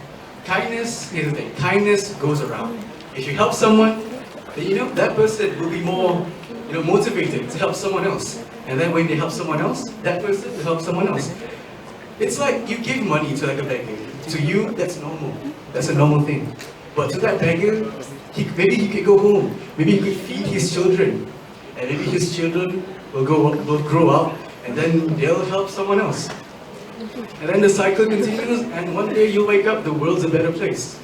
Kindness, here's the thing, kindness goes around. If you help someone, then that person will be more motivated to help someone else. And then when they help someone else, that person will help someone else. It's like you give money to like a beggar. To you, that's normal. That's a normal thing. But to that beggar, maybe he could go home. Maybe he could feed his children. And maybe his children will grow up and then they'll help someone else. And then the cycle continues and one day you'll wake up, the world's a better place.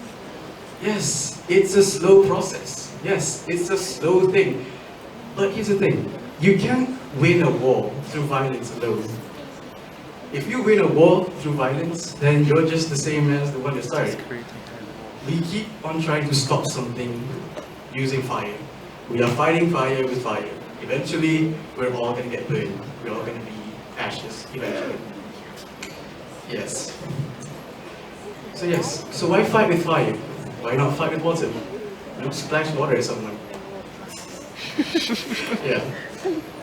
Yes, it's a slow process. Yes, it's a slow thing. But here's the thing, you can't win a war through violence alone. If you win a war through violence, then you're just the same as the one that started. We keep on trying to stop something using fire. We are fighting fire with fire. Eventually, we're all going to get burned. We're all going to be ashes, eventually. Yes. So yes, so why fight with fire? Why not fight with water? Splash water at someone. Yeah.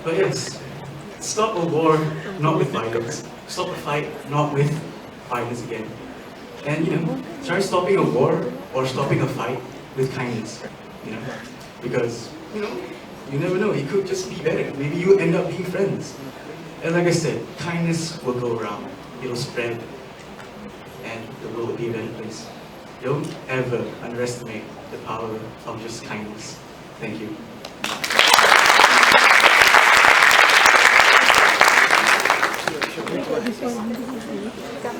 But yes, stop a war not with violence. Stop a fight not with violence again. And try stopping a war or stopping a fight with kindness. Because you never know, it could just be better. Maybe you end up being friends. And like I said, kindness will go around. It'll spread and the world will be a better place. Don't ever underestimate the power of just kindness. Thank you.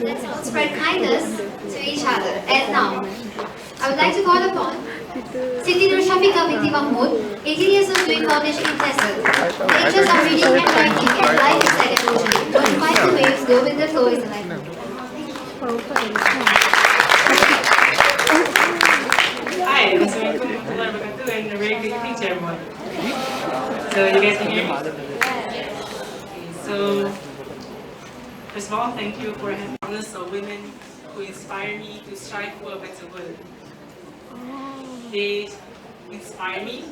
Let's all spread kindness to each other. And now, I would like to call upon Siti Nur Shafika binti Mahmood, 18 years old, doing foundation in TESOL. The interests are reading and writing and life is like an ocean. Don't fight the waves, go with the flow is a life.
Hi, Assalamualaikum warahmatullahi wabarakatuh and a very good evening to everyone. So you guys can hear me?
So, first of all, thank you for having countless of women who inspire me to strive for a better world. They inspire me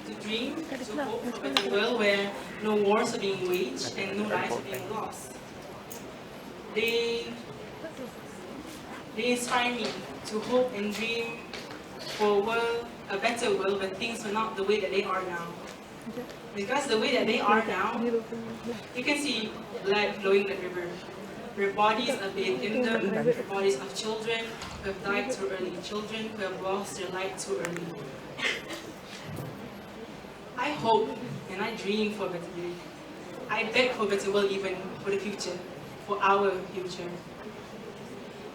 to dream, to hope for a better world where no wars are being waged and no lives are being lost. They inspire me to hope and dream for a better world where things are not the way that they are now. Because the way that they are now, you can see blood flowing in the river. Where bodies are bathed in them, where bodies of children who have died too early, children who have lost their life too early. I hope and I dream for a better day. I beg for a better world even for the future, for our future.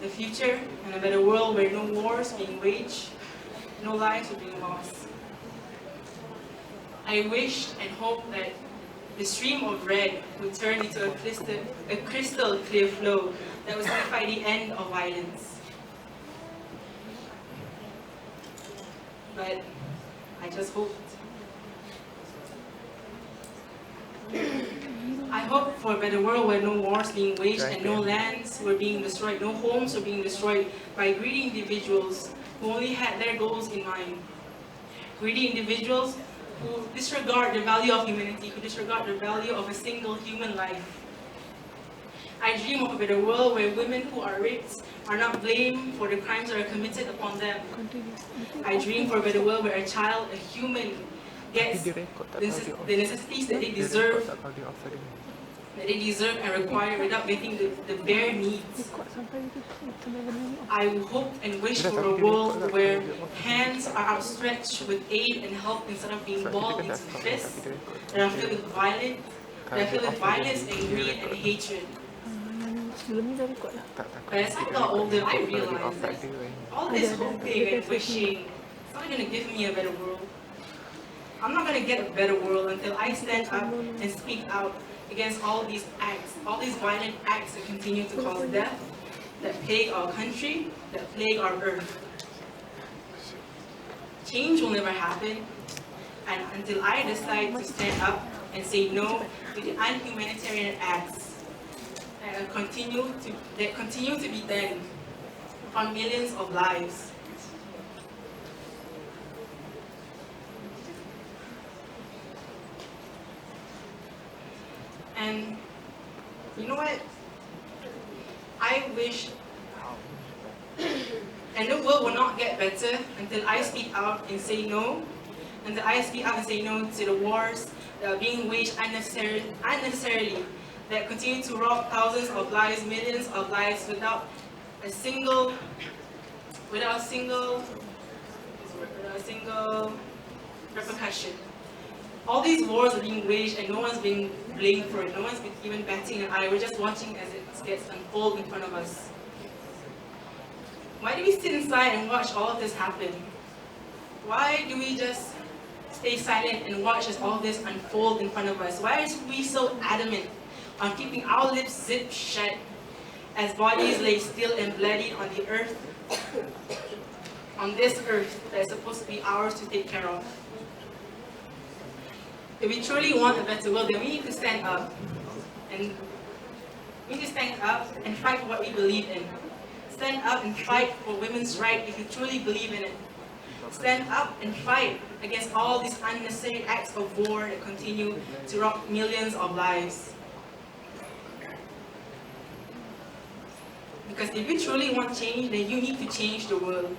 The future and a better world where no wars being waged, no lives are being lost. I wish and hope that the stream of red would turn into a crystal clear flow that would signify the end of violence. But I just hoped. I hope for a better world where no wars being waged and no lands were being destroyed, no homes were being destroyed by greedy individuals who only had their goals in mind. Greedy individuals who disregard the value of humanity, who disregard the value of a single human life. I dream of a better world where women who are raped are not blamed for the crimes that are committed upon them. I dream for a better world where a child, a human, gets the necessities that they deserve and require without getting the bare needs. I hope and wish for a world where hands are outstretched with aid and help instead of being balled into fists that are filled with violence, and greed and hatred. But as I got older, I realized that all this hoping and wishing is not going to give me a better world. I'm not going to get a better world until I stand up and speak out against all these acts, all these violent acts that continue to cause death, that plague our country, that plague our earth. Change will never happen and until I decide to stand up and say no to the unhumanitarian acts that continue to be done on millions of lives. And you know what? I wish, and the world will not get better until I speak out and say no, until I speak out and say no to the wars that are being waged unnecessarily, that continue to rob thousands of lives, millions of lives without a single repercussion. All these wars are being waged and no one's being blamed for it. No one's even batting an eye. We're just watching as it gets unfold in front of us. Why do we sit inside and watch all of this happen? Why do we just stay silent and watch as all of this unfold in front of us? Why are we so adamant on keeping our lips zipped shut as bodies lay still and bloody on the earth, on this earth that is supposed to be ours to take care of? If we truly want a better world, then we need to stand up. And we need to stand up and fight for what we believe in. Stand up and fight for women's rights if you truly believe in it. Stand up and fight against all these unnecessary acts of war that continue to rob millions of lives. Because if you truly want change, then you need to change the world.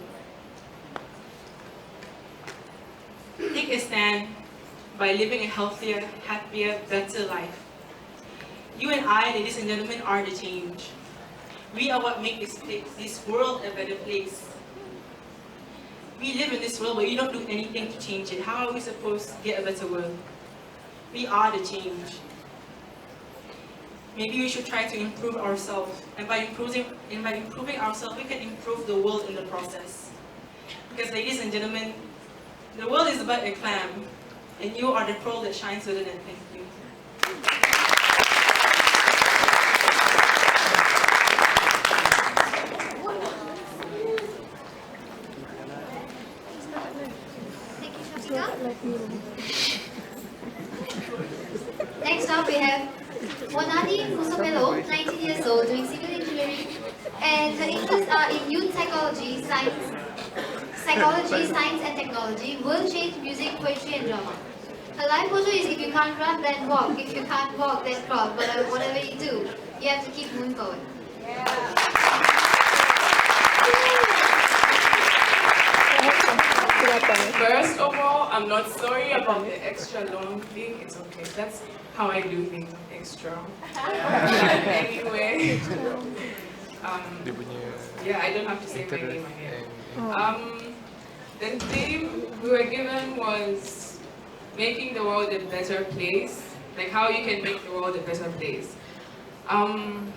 Take a stand by living a healthier, happier, better life. You and I, ladies and gentlemen, are the change. We are what make this world a better place. We live in this world but we don't do anything to change it. How are we supposed to get a better world? We are the change. Maybe we should try to improve ourselves, and by improving ourselves, we can improve the world in the process. Because, ladies and gentlemen, the world is but a clam, and you are the pearl that shines within it. Thank you.
Next up we have Wanadi Musumelo, 19 years old, doing civil engineering, and her interests are in youth psychology, science, and technology, world change, music, poetry, and drama. Her life motto is if you can't run, then walk. If you can't walk, then crawl. But whatever you do, you have to keep moving forward.
First of all, I'm not sorry about the extra long thing. It's okay. That's how I do things, extra. Anyway, yeah, I don't have to say my name again. The theme we were given was making the world a better place, like how you can make the world a better place. I'm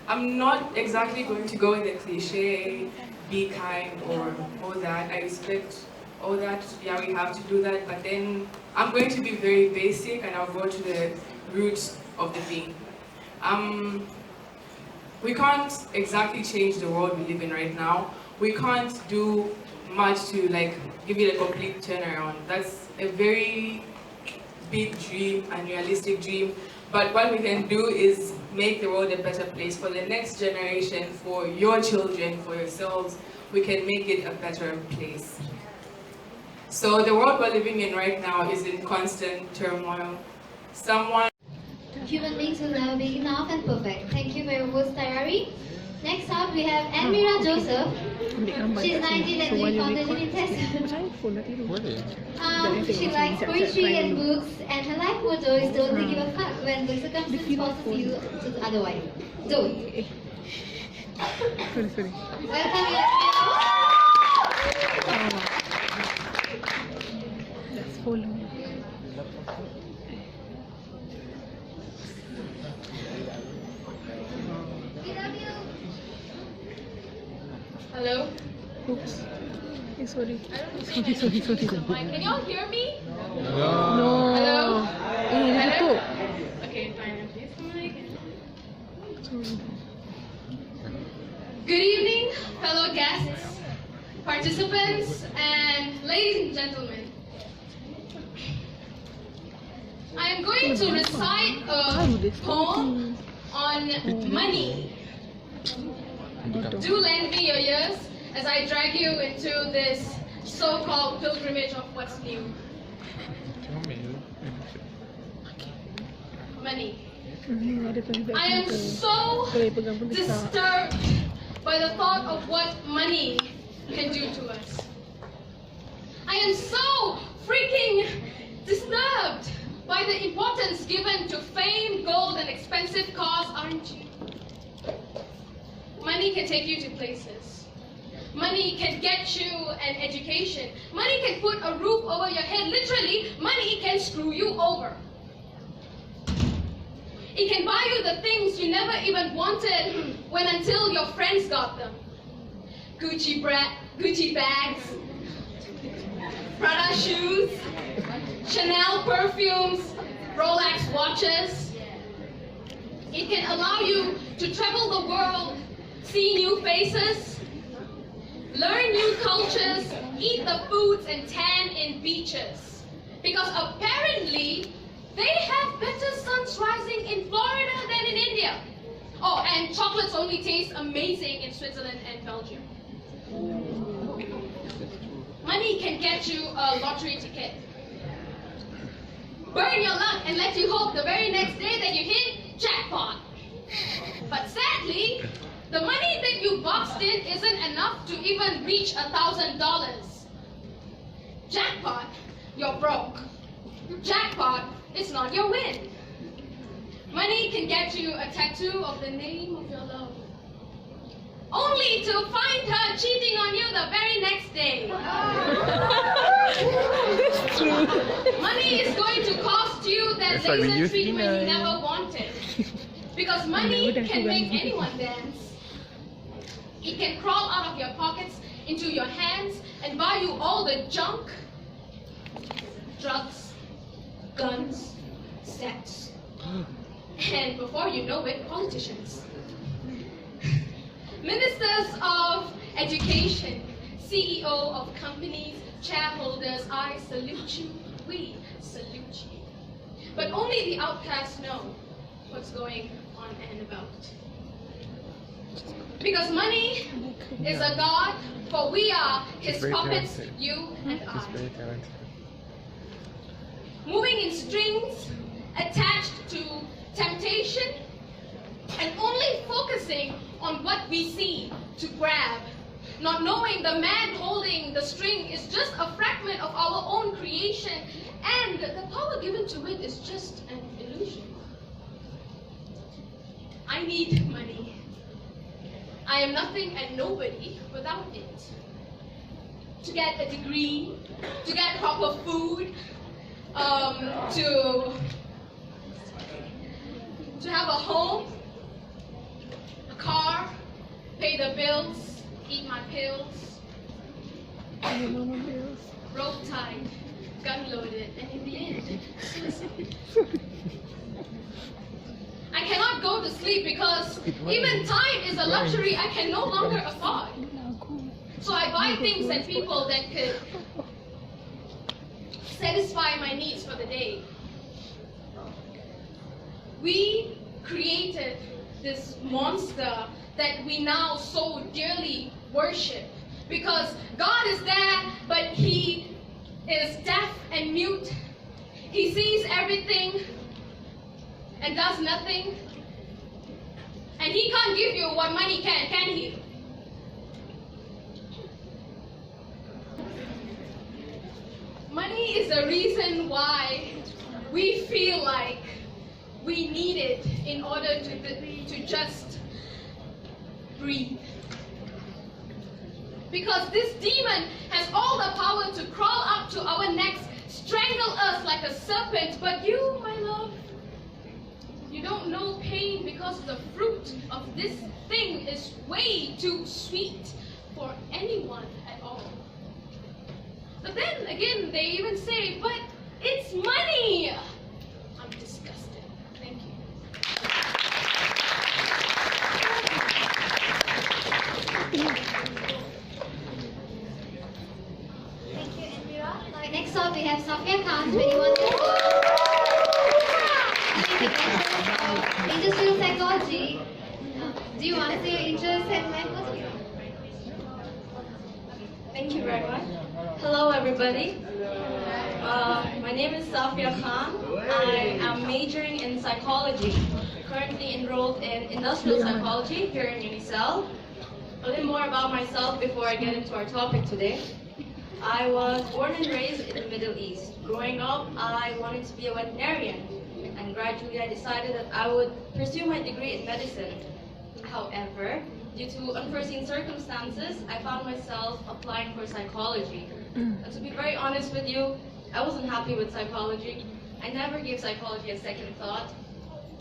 not exactly going to go in the cliche, be kind or all that. I respect all that, yeah, we have to do that, but then I'm going to be very basic and I'll go to the roots of the thing. We can't exactly change the world we live in right now. We can't do much to like give it a complete turnaround. That's a very big dream, unrealistic dream. But what we can do is make the world a better place for the next generation, for your children, for yourselves. We can make it a better place. So the world we're living in right now is in constant turmoil.
Human beings will never be enough and perfect. Thank you for your words, Tayari. Next up, we have Admira Joseph. She's 19 and doing foundation in test. She likes poetry and books, and her life motto is don't give a fuck when the circumstance forces you to otherwise. Don't. Welcome, Admira.
Hello?
Oops. Sorry.
I don't think I should use the mic. Can y'all hear me?
No.
Hello?
Hello?
Okay, fine. Please come on. Good evening, fellow guests, participants, and ladies and gentlemen. I am going to recite a poem on money. Do lend me your ears as I drag you into this so-called pilgrimage of what's new. Money. I am so disturbed by the thought of what money can do to us. I am so freaking disturbed by the importance given to fame, gold, and expensive cars, aren't you? Money can take you to places. Money can get you an education. Money can put a roof over your head. Literally, money can screw you over. It can buy you the things you never even wanted until your friends got them. Gucci bags, Prada shoes, Chanel perfumes, Rolex watches. It can allow you to travel the world, see new faces, learn new cultures, eat the foods and tan in beaches. Because apparently, they have better suns rising in Florida than in India. Oh, and chocolates only taste amazing in Switzerland and Belgium. Money can get you a lottery ticket. Burn your luck and let you hope the very next day that you hit jackpot. But sadly, the money that you boxed in isn't enough to even reach $1,000. Jackpot, you're broke. Jackpot, it's not your win. Money can get you a tattoo of the name of your love, only to find her cheating on you the very next day.
It's true.
Money is going to cost you that laser treatment you never wanted. Because money can make anyone dance. It can crawl out of your pockets into your hands and buy you all the junk, drugs, guns, sex, and before you know it, politicians. Ministers of education, CEO of companies, shareholders, I salute you, we salute you. But only the outcasts know
what's going on and about. Because money is a god, for we are his puppets, you and I. Moving in strings, attached to temptation, and only focusing on what we see to grab, not knowing the man holding the string is just a fragment of our own creation, and the power given to it is just an illusion. I need money. I am nothing and nobody without it. To get a degree, to get proper food, to have a home, a car, pay the bills, eat my pills, rope tied, gun loaded, and in the end, suicide. I cannot go to sleep because even time is a luxury I can no longer afford. So I buy things and people that could satisfy my needs for the day. We created this monster that we now so dearly worship because God is there, but he is deaf and mute. He sees everything and does nothing. And he can't give you what money can he? Money is the reason why we feel like we need it in order to just breathe. Because this demon has all the power to crawl up to our necks, strangle us like a serpent, but you, my love, you don't know pain because the fruit of this thing is way too sweet for anyone at all. But then again, they even say, but it's money! I'm disgusted. Thank you.
Thank you, Elvira. Next up, we have Safia Khan, 21 years old. Industrial psychology. Do you want to say your interest and language?
Thank you very much. Hello everybody. My name is Safia Khan. I am majoring in psychology. Currently enrolled in industrial psychology here in Unisel. A little more about myself before I get into our topic today. I was born and raised in the Middle East. Growing up, I wanted to be a veterinarian, and gradually I decided that I would pursue my degree in medicine. However, due to unforeseen circumstances, I found myself applying for psychology. And to be very honest with you, I wasn't happy with psychology. I never gave psychology a second thought.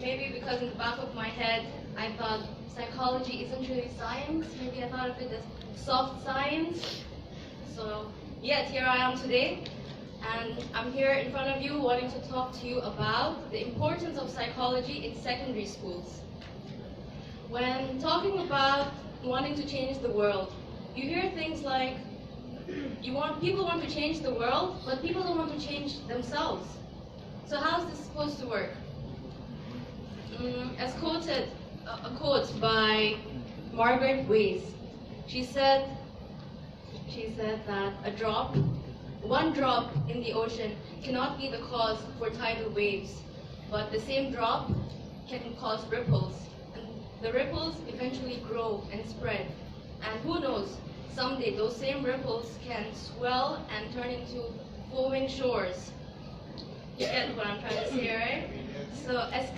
Maybe because in the back of my head, I thought psychology isn't really science. Maybe I thought of it as soft science. So, yet here I am today, and I'm here in front of you wanting to talk to you about the importance of psychology in secondary schools. When talking about wanting to change the world, you hear things like, people want to change the world, but people don't want to change themselves. So how is this supposed to work? As quoted, a quote by Margaret Weiss, she said that one drop in the ocean cannot be the cause for tidal waves, but the same drop can cause ripples. The ripples eventually grow and spread, and who knows, someday those same ripples can swell and turn into flowing shores. You get what I'm trying to say, right? So as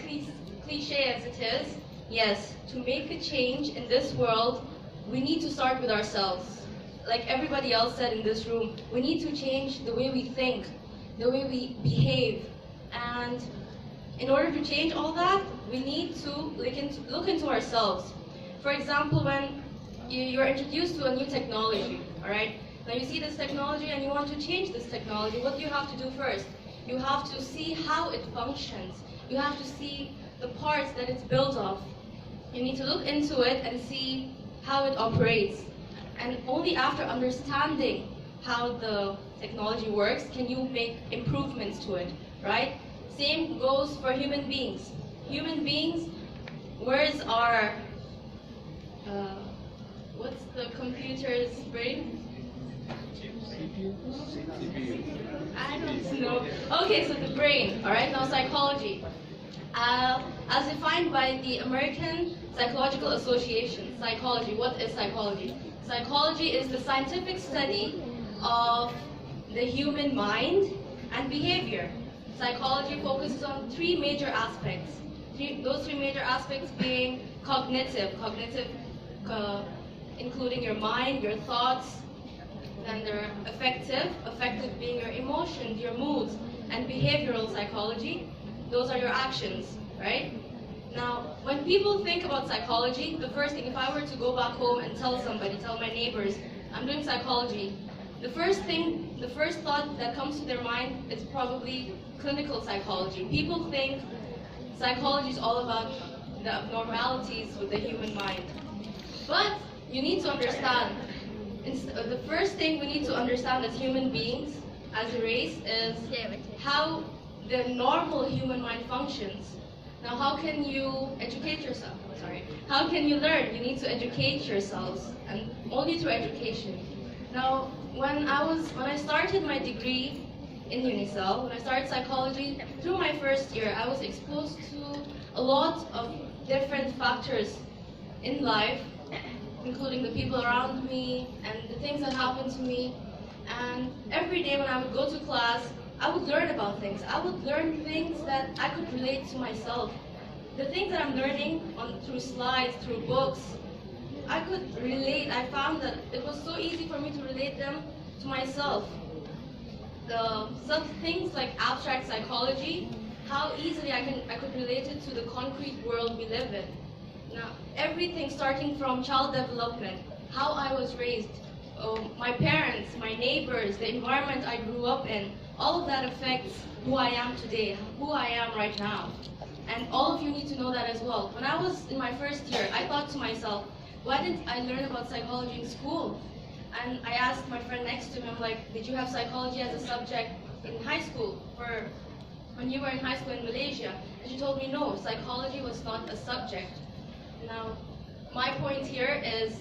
cliche as it is, yes, to make a change in this world, we need to start with ourselves. Like everybody else said in this room, we need to change the way we think, the way we behave, and in order to change all that, we need to look into ourselves. For example, when you're introduced to a new technology, all right? Now you see this technology and you want to change this technology, what do you have to do first? You have to see how it functions. You have to see the parts that it's built of. You need to look into it and see how it operates. And only after understanding how the technology works can you make improvements to it, right? Same goes for human beings. human beings, words are, what's the computer's brain? I don't know. Okay, so the brain, alright, now psychology. As defined by the American Psychological Association, psychology, what is psychology? Psychology is the scientific study of the human mind and behavior. Psychology focuses on three major aspects. Those three major aspects being cognitive, including your mind, your thoughts. Then there are affective being your emotions, your moods, and behavioral psychology. Those are your actions, right? Now, when people think about psychology, the first thing, if I were to go back home and tell my neighbors, I'm doing psychology, the first thought that comes to their mind is probably clinical psychology. People think psychology is all about the abnormalities with the human mind. But you need to understand, the first thing we need to understand as human beings, as a race, is how the normal human mind functions. Now, how can you educate yourself? How can you learn? You need to educate yourselves, and only through education. Now, when I started my degree in Unisel, when I started psychology, through my first year, I was exposed to a lot of different factors in life, including the people around me and the things that happened to me. And every day when I would go to class, I would learn about things. I would learn things that I could relate to myself. The things that I'm learning through slides, through books, I could relate. I found that it was so easy for me to relate them to myself. Some things like abstract psychology, how easily I could relate it to the concrete world we live in. Now, everything starting from child development, how I was raised, my parents, my neighbors, the environment I grew up in, all of that affects who I am today, who I am right now. And all of you need to know that as well. When I was in my first year, I thought to myself, why didn't I learn about psychology in school? And I asked my friend next to him, like, did you have psychology as a subject in high school, or when you were in high school in Malaysia? And she told me, no, psychology was not a subject. Now, my point here is,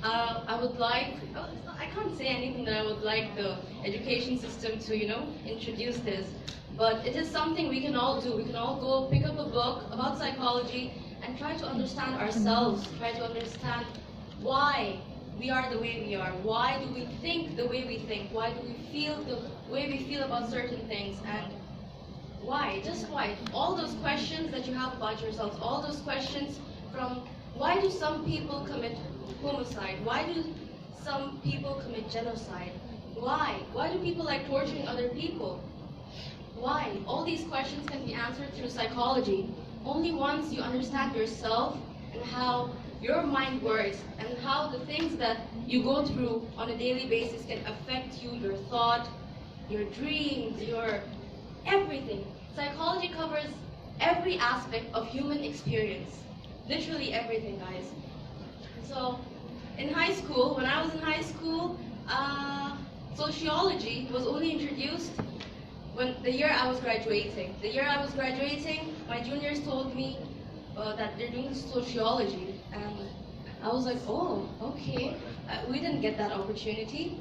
I can't say anything that I would like the education system to, introduce this. But it is something we can all do. We can all go pick up a book about psychology and try to understand ourselves, try to understand why we are the way we are. Why do we think the way we think? Why do we feel the way we feel about certain things? And why? Just why? All those questions that you have about yourselves, all those questions from why do some people commit homicide? Why do some people commit genocide? Why? Why do people like torturing other people? Why? All these questions can be answered through psychology. Only once you understand yourself and how your mind works and how the things that you go through on a daily basis can affect you, your thought, your dreams, your everything. Psychology covers every aspect of human experience. Literally everything, guys. So, in high school, when I was in high school, sociology was only introduced when the year I was graduating. The year I was graduating, my juniors told me that they're doing sociology, and I was like, oh, okay. We didn't get that opportunity,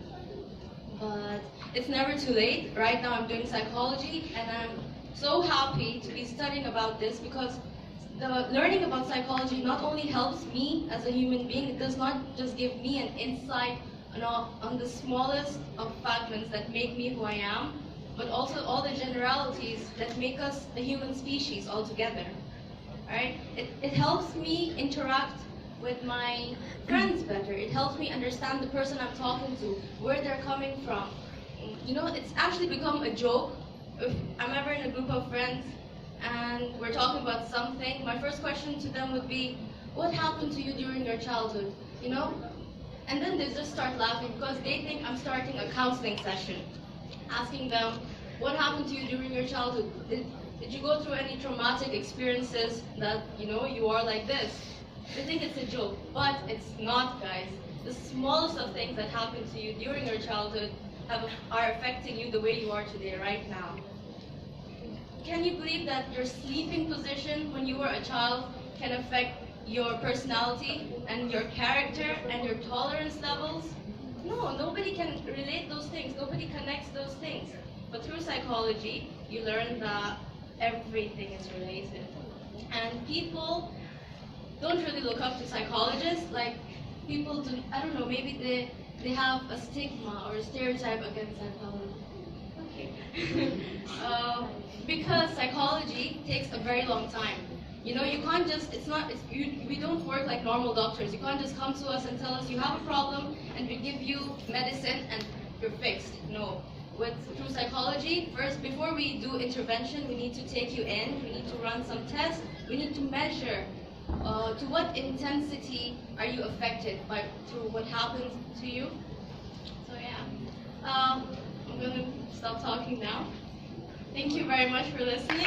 but it's never too late. Right now I'm doing psychology, and I'm so happy to be studying about this because the learning about psychology not only helps me as a human being, it does not just give me an insight on the smallest of fragments that make me who I am, but also all the generalities that make us a human species altogether. Right? It helps me interact with my friends better. It helps me understand the person I'm talking to, where they're coming from. It's actually become a joke. If I'm ever in a group of friends and we're talking about something, my first question to them would be, what happened to you during your childhood? And then they just start laughing because they think I'm starting a counseling session, asking them, what happened to you during your childhood? Did you go through any traumatic experiences that, you are like this? They think it's a joke, but it's not, guys. The smallest of things that happen to you during your childhood are affecting you the way you are today, right now. Can you believe that your sleeping position when you were a child can affect your personality and your character and your tolerance levels? No, nobody can relate those things. Nobody connects those things. But through psychology, you learn that everything is related. And people don't really look up to psychologists. Like, people do, I don't know, maybe they have a stigma or a stereotype against psychology. Okay. Because psychology takes a very long time. You know, you can't just, we don't work like normal doctors. You can't just come to us and tell us you have a problem and we give you medicine and you're fixed. No. Through psychology, first, before we do intervention, we need to take you in, we need to run some tests, we need to measure to what intensity are you affected through what happens to you. So yeah, I'm going to stop talking now. Thank you very much for listening.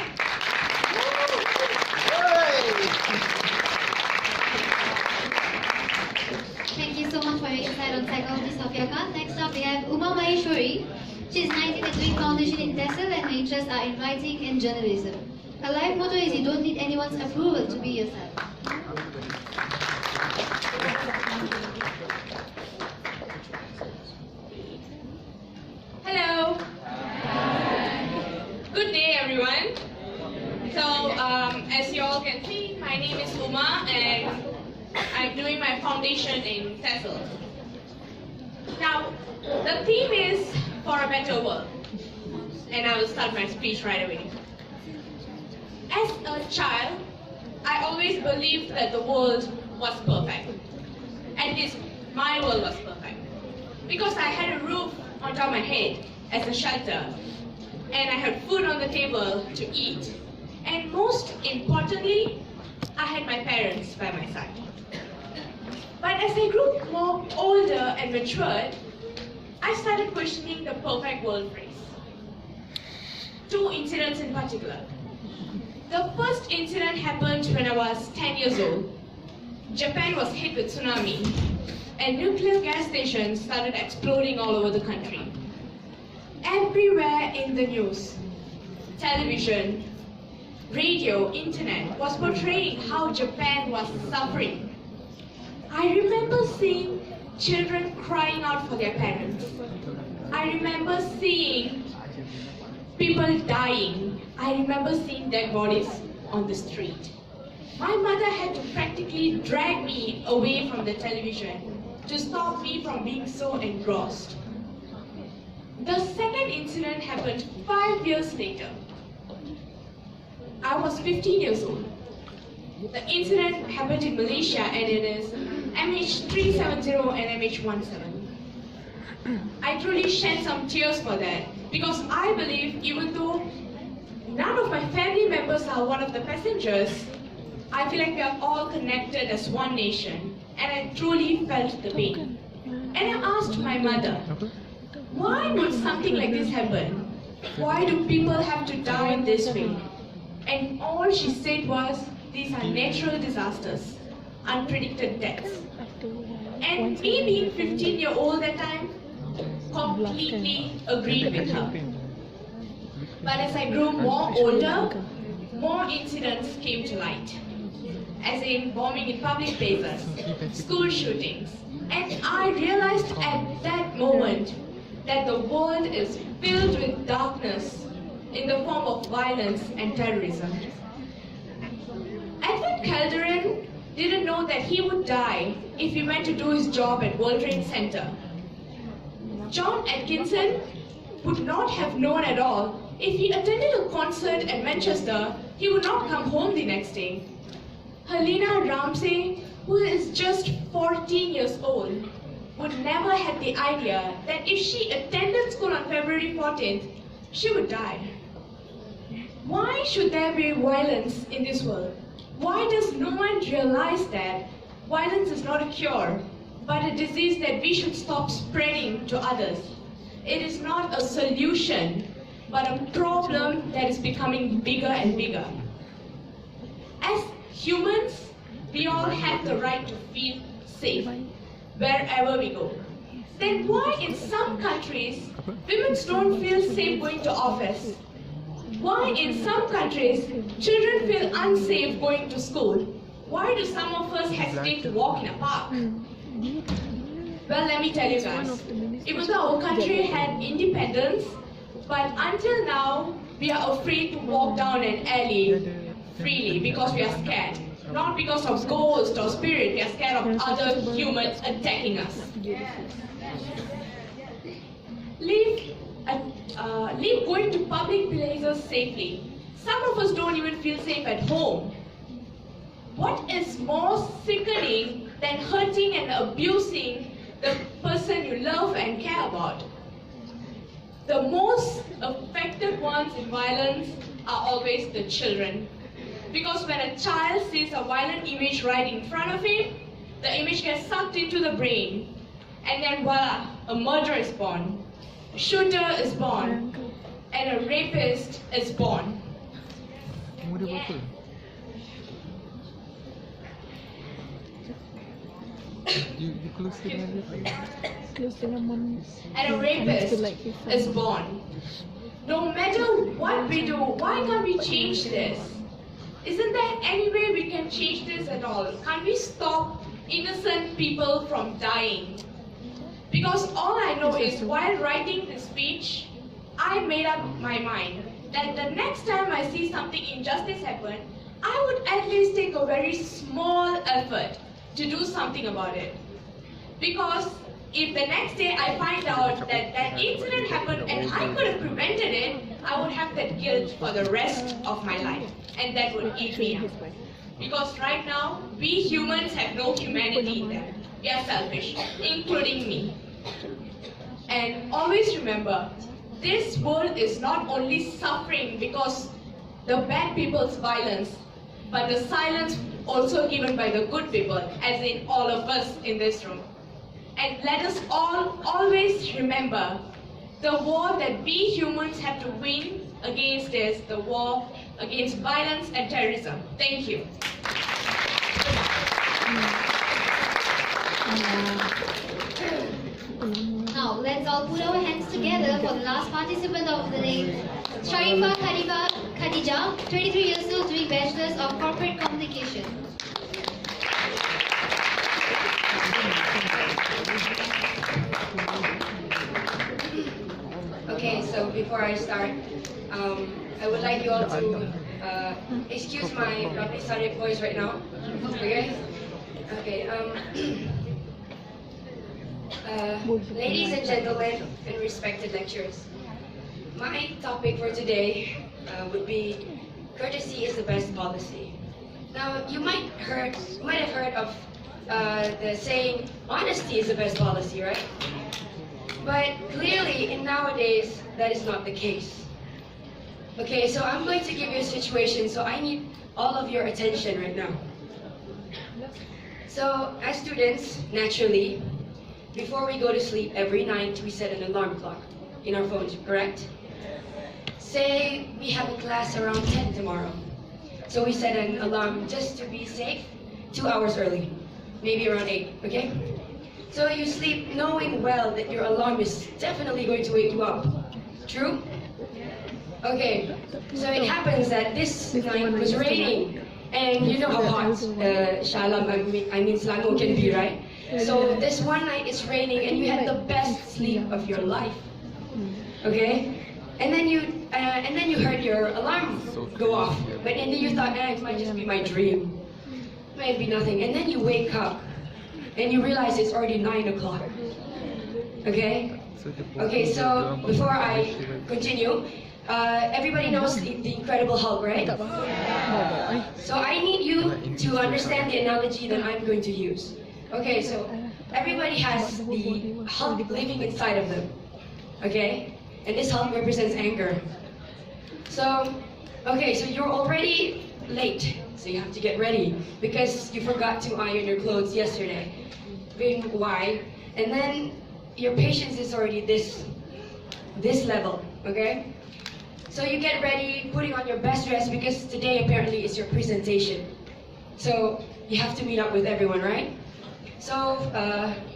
Thank you so much for your insight on psychology, Safia Khan. Next up, we have Uma Maheshwari. She is 19 and doing foundation in TESOL, and her interests are in writing and journalism. Her life motto is you don't need anyone's approval to be yourself.
Hello. Good day, everyone. So, as you all can see, my name is Uma, and I'm doing my foundation in TESOL. Now, the theme is for a better world, and I will start my speech right away. As a child, I always believed that the world was perfect. At least my world was perfect. Because I had a roof on top of my head as a shelter, and I had food on the table to eat. And most importantly, I had my parents by my side. But as I grew more older and matured, I started questioning the perfect world phrase. Two incidents in particular. The first incident happened when I was 10 years old. Japan was hit with tsunami, and nuclear gas stations started exploding all over the country. Everywhere in the news, television, radio, internet was portraying how Japan was suffering. I remember seeing children crying out for their parents. I remember seeing people dying. I remember seeing dead bodies on the street. My mother had to practically drag me away from the television to stop me from being so engrossed. The second incident happened 5 years later. I was 15 years old. The incident happened in Malaysia, and it is MH370 and MH17. I truly shed some tears for that, because I believe even though none of my family members are one of the passengers, I feel like we are all connected as one nation, and I truly felt the pain. And I asked my mother, why would something like this happen? Why do people have to die in this way? And all she said was, these are natural disasters, unpredicted deaths. And me being 15-year-old at that time, completely agreed with her. But as I grew more older, more incidents came to light. As in bombing in public places, school shootings. And I realized at that moment that the world is filled with darkness in the form of violence and terrorism. Edward Calderon didn't know that he would die if he went to do his job at World Trade Center. John Atkinson would not have known at all if he attended a concert at Manchester, he would not come home the next day. Helena Ramsey, who is just 14 years old, would never have the idea that if she attended school on February 14th, she would die. Why should there be violence in this world? Why does no one realize that violence is not a cure, but a disease that we should stop spreading to others? It is not a solution, but a problem that is becoming bigger and bigger. As humans, we all have the right to feel safe wherever we go. Then why in some countries, women don't feel safe going to office? Why in some countries, children feel unsafe going to school? Why do some of us hesitate to walk in a park? Well, let me tell you guys, even though our country had independence, but until now, we are afraid to walk down an alley freely because we are scared. Not because of ghosts or spirit, we are scared of other humans attacking us. Leave going to public places safely. Some of us don't even feel safe at home. What is more sickening than hurting and abusing the person you love and care about? The most affected ones in violence are always the children. Because when a child sees a violent image right in front of him, the image gets sucked into the brain. And then voila, a murderer is born, a shooter is born, and a rapist is born. Yeah. And a rapist is born. No matter what we do, why can't we change this? Isn't there any way we can change this at all? Can't we stop innocent people from dying? Because all I know is while writing this speech, I made up my mind that the next time I see something injustice happen, I would at least take a very small effort to do something about it. Because if the next day I find out that that incident happened and I could have prevented it, I would have that guilt for the rest of my life. And that would eat me up. Because right now, we humans have no humanity in them. We are selfish, including me. And always remember, this world is not only suffering because the bad people's violence, but the silence also given by the good people, as in all of us in this room. And let us all always remember, the war that we humans have to win against is the war against violence and terrorism. Thank you.
Now, let's all put our hands together for the last participant of the day, Sharifa Khadija, 23 years old, doing Bachelor's of Corporate Communication.
Okay, so before I start, I would like you all to excuse my roughly started voice right now. Okay? Okay, ladies and gentlemen and respected lecturers, my topic for today would be courtesy is the best policy. Now, you might have heard of the saying, honesty is the best policy, right? But clearly, in nowadays, that is not the case. Okay, so I'm going to give you a situation, so I need all of your attention right now. So, as students, naturally, before we go to sleep every night, we set an alarm clock in our phones, correct? Say we have a class around 10 tomorrow. So we set an alarm just to be safe, 2 hours early, maybe around 8, okay? So you sleep knowing well that your alarm is definitely going to wake you up. True? Okay, so it happens that this night was raining, and you know how hot Shalam, I mean Selangor can be, right? So this one night it's raining and you had the best sleep of your life. Okay? And then you heard your alarm go off. But then you thought, it might just be my dream. It might be nothing. And then you wake up and you realize it's already 9 o'clock. Okay? Okay, so before I continue, everybody knows the Incredible Hulk, right? So I need you to understand the analogy that I'm going to use. Okay, so everybody has the Hulk living inside of them. Okay? And this Hulk represents anger. So, okay, so you're already late. So you have to get ready because you forgot to iron your clothes yesterday. Why? And then your patience is already this level, okay? So you get ready, putting on your best dress because today apparently is your presentation. So you have to meet up with everyone, right? So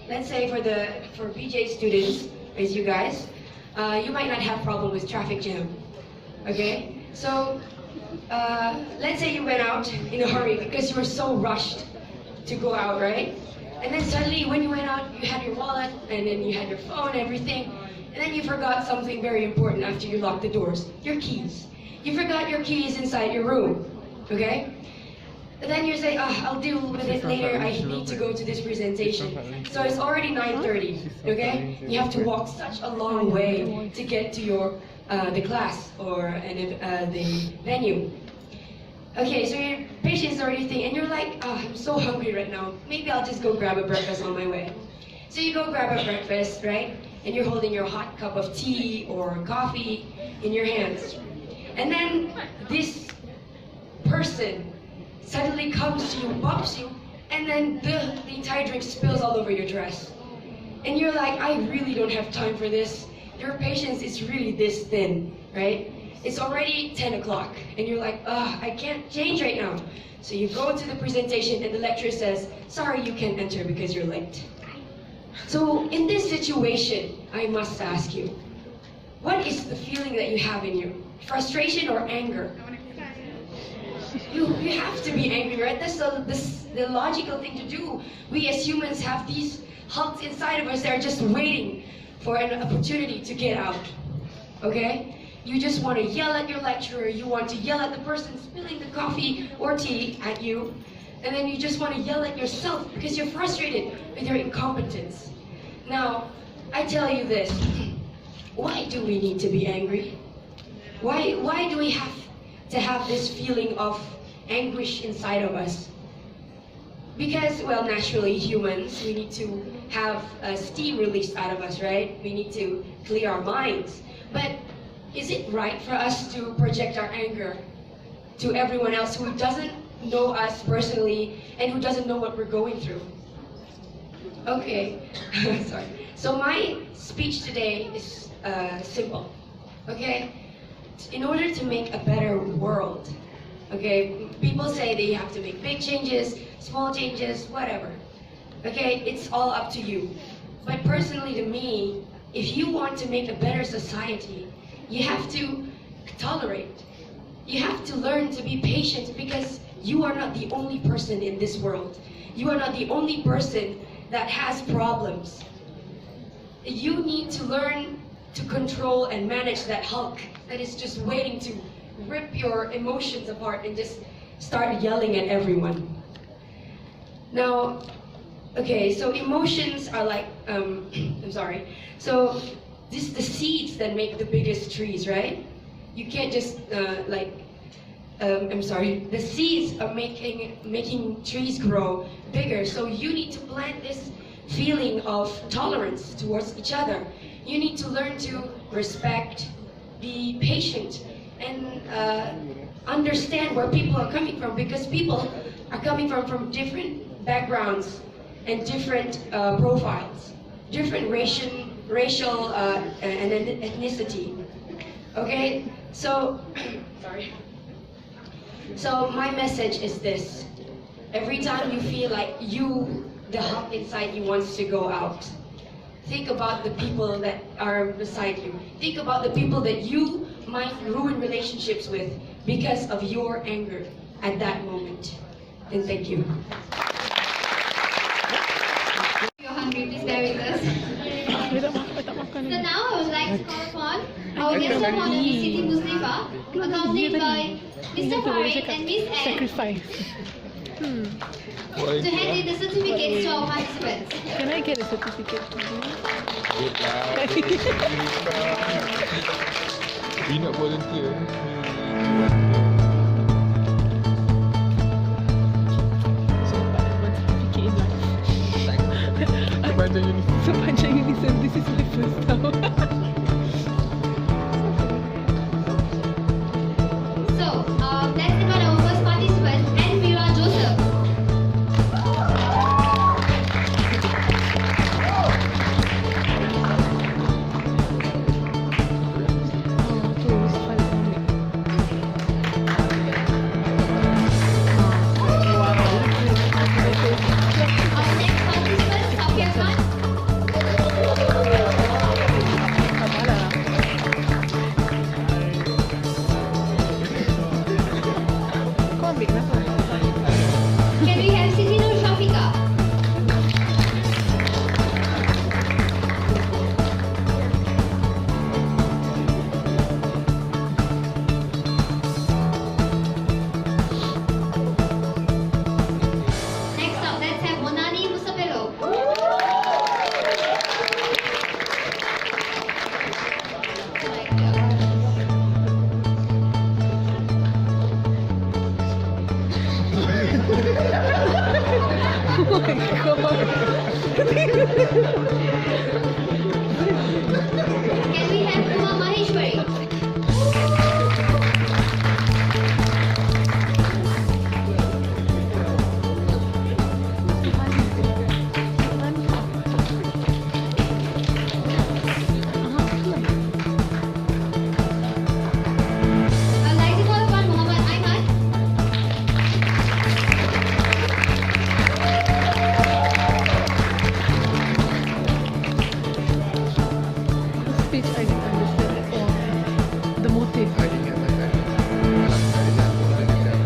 let's say for BJ students, as you guys, you might not have problem with traffic jam, okay? So, let's say you went out in a hurry because you were so rushed to go out, right? And then suddenly when you went out, you had your wallet, and then you had your phone, everything, and then you forgot something very important after you locked the doors, your keys. You forgot your keys inside your room, okay? And then you say, oh, I'll deal with it later, I need to go to this presentation. So it's already 9:30, okay? You have to walk such a long way to get to your the class or the venue. Okay, so your patient's already thinking, and you're like, oh, I'm so hungry right now. Maybe I'll just go grab a breakfast on my way. So you go grab a breakfast, right? And you're holding your hot cup of tea or coffee in your hands. And then this person suddenly comes to you, bumps you, and then the entire drink spills all over your dress. And you're like, I really don't have time for this. Your patience is really this thin, right? It's already 10 o'clock, and you're like, I can't change right now. So you go to the presentation, and the lecturer says, sorry, you can't enter because you're late. So in this situation, I must ask you, what is the feeling that you have in you? Frustration or anger? You have to be angry, right? That's the logical thing to do. We as humans have these hulks inside of us that are just waiting for an opportunity to get out, okay? You just want to yell at your lecturer, you want to yell at the person spilling the coffee or tea at you, and then you just want to yell at yourself because you're frustrated with your incompetence. Now, I tell you this, why do we need to be angry? Why do we have to have this feeling of anguish inside of us? Because, well, naturally, humans, we need to have steam released out of us, right? We need to clear our minds. But is it right for us to project our anger to everyone else who doesn't know us personally and who doesn't know what we're going through? Okay, sorry. So my speech today is simple, okay? In order to make a better world, okay, people say that you have to make big changes, small changes, whatever. Okay, it's all up to you. But personally to me, if you want to make a better society, you have to tolerate. You have to learn to be patient because you are not the only person in this world. You are not the only person that has problems. You need to learn to control and manage that hulk that is just waiting to rip your emotions apart and just start yelling at everyone. Now, okay, so emotions are like, I'm sorry. So this is the seeds that make the biggest trees, right? You can't just I'm sorry. The seeds are making trees grow bigger. So you need to plant this feeling of tolerance towards each other. You need to learn to respect, be patient, and understand where people are coming from, because people are coming from different backgrounds and different profiles, different racial and ethnicity. Okay, so sorry. So my message is this: every time you feel like the hump inside you wants to go out, think about the people that are beside you. Think about the people that you might ruin relationships with because of your anger at that moment. And thank you.
You're hungry, please bear with us. So now I would like to call upon our guest of honor, Ms. Siti Muslifa, accompanied by Mr. Farid and Ms. Anne,
Sacrifice.
to hand in the certificates to our participants.
Can I get a certificate?
We not volunteer.
Sepanjang Unisel, this is my first time.
So, let's invite our first participant, Anvira Joseph. Our next participant, Safia Khan.
ada motif.
I ingat saya. Saya nak buat dengan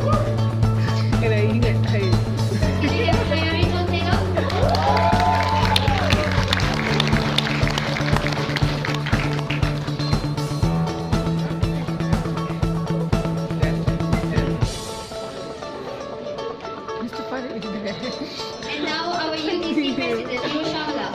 Kena ingat saya.
Can you have priority on Taylor?
Mr. Farid is there.
And now our UTC President, Roshamla.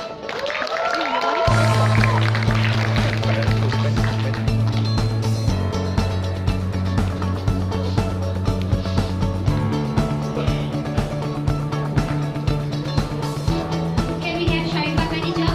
Can we have Sharifah Khadija?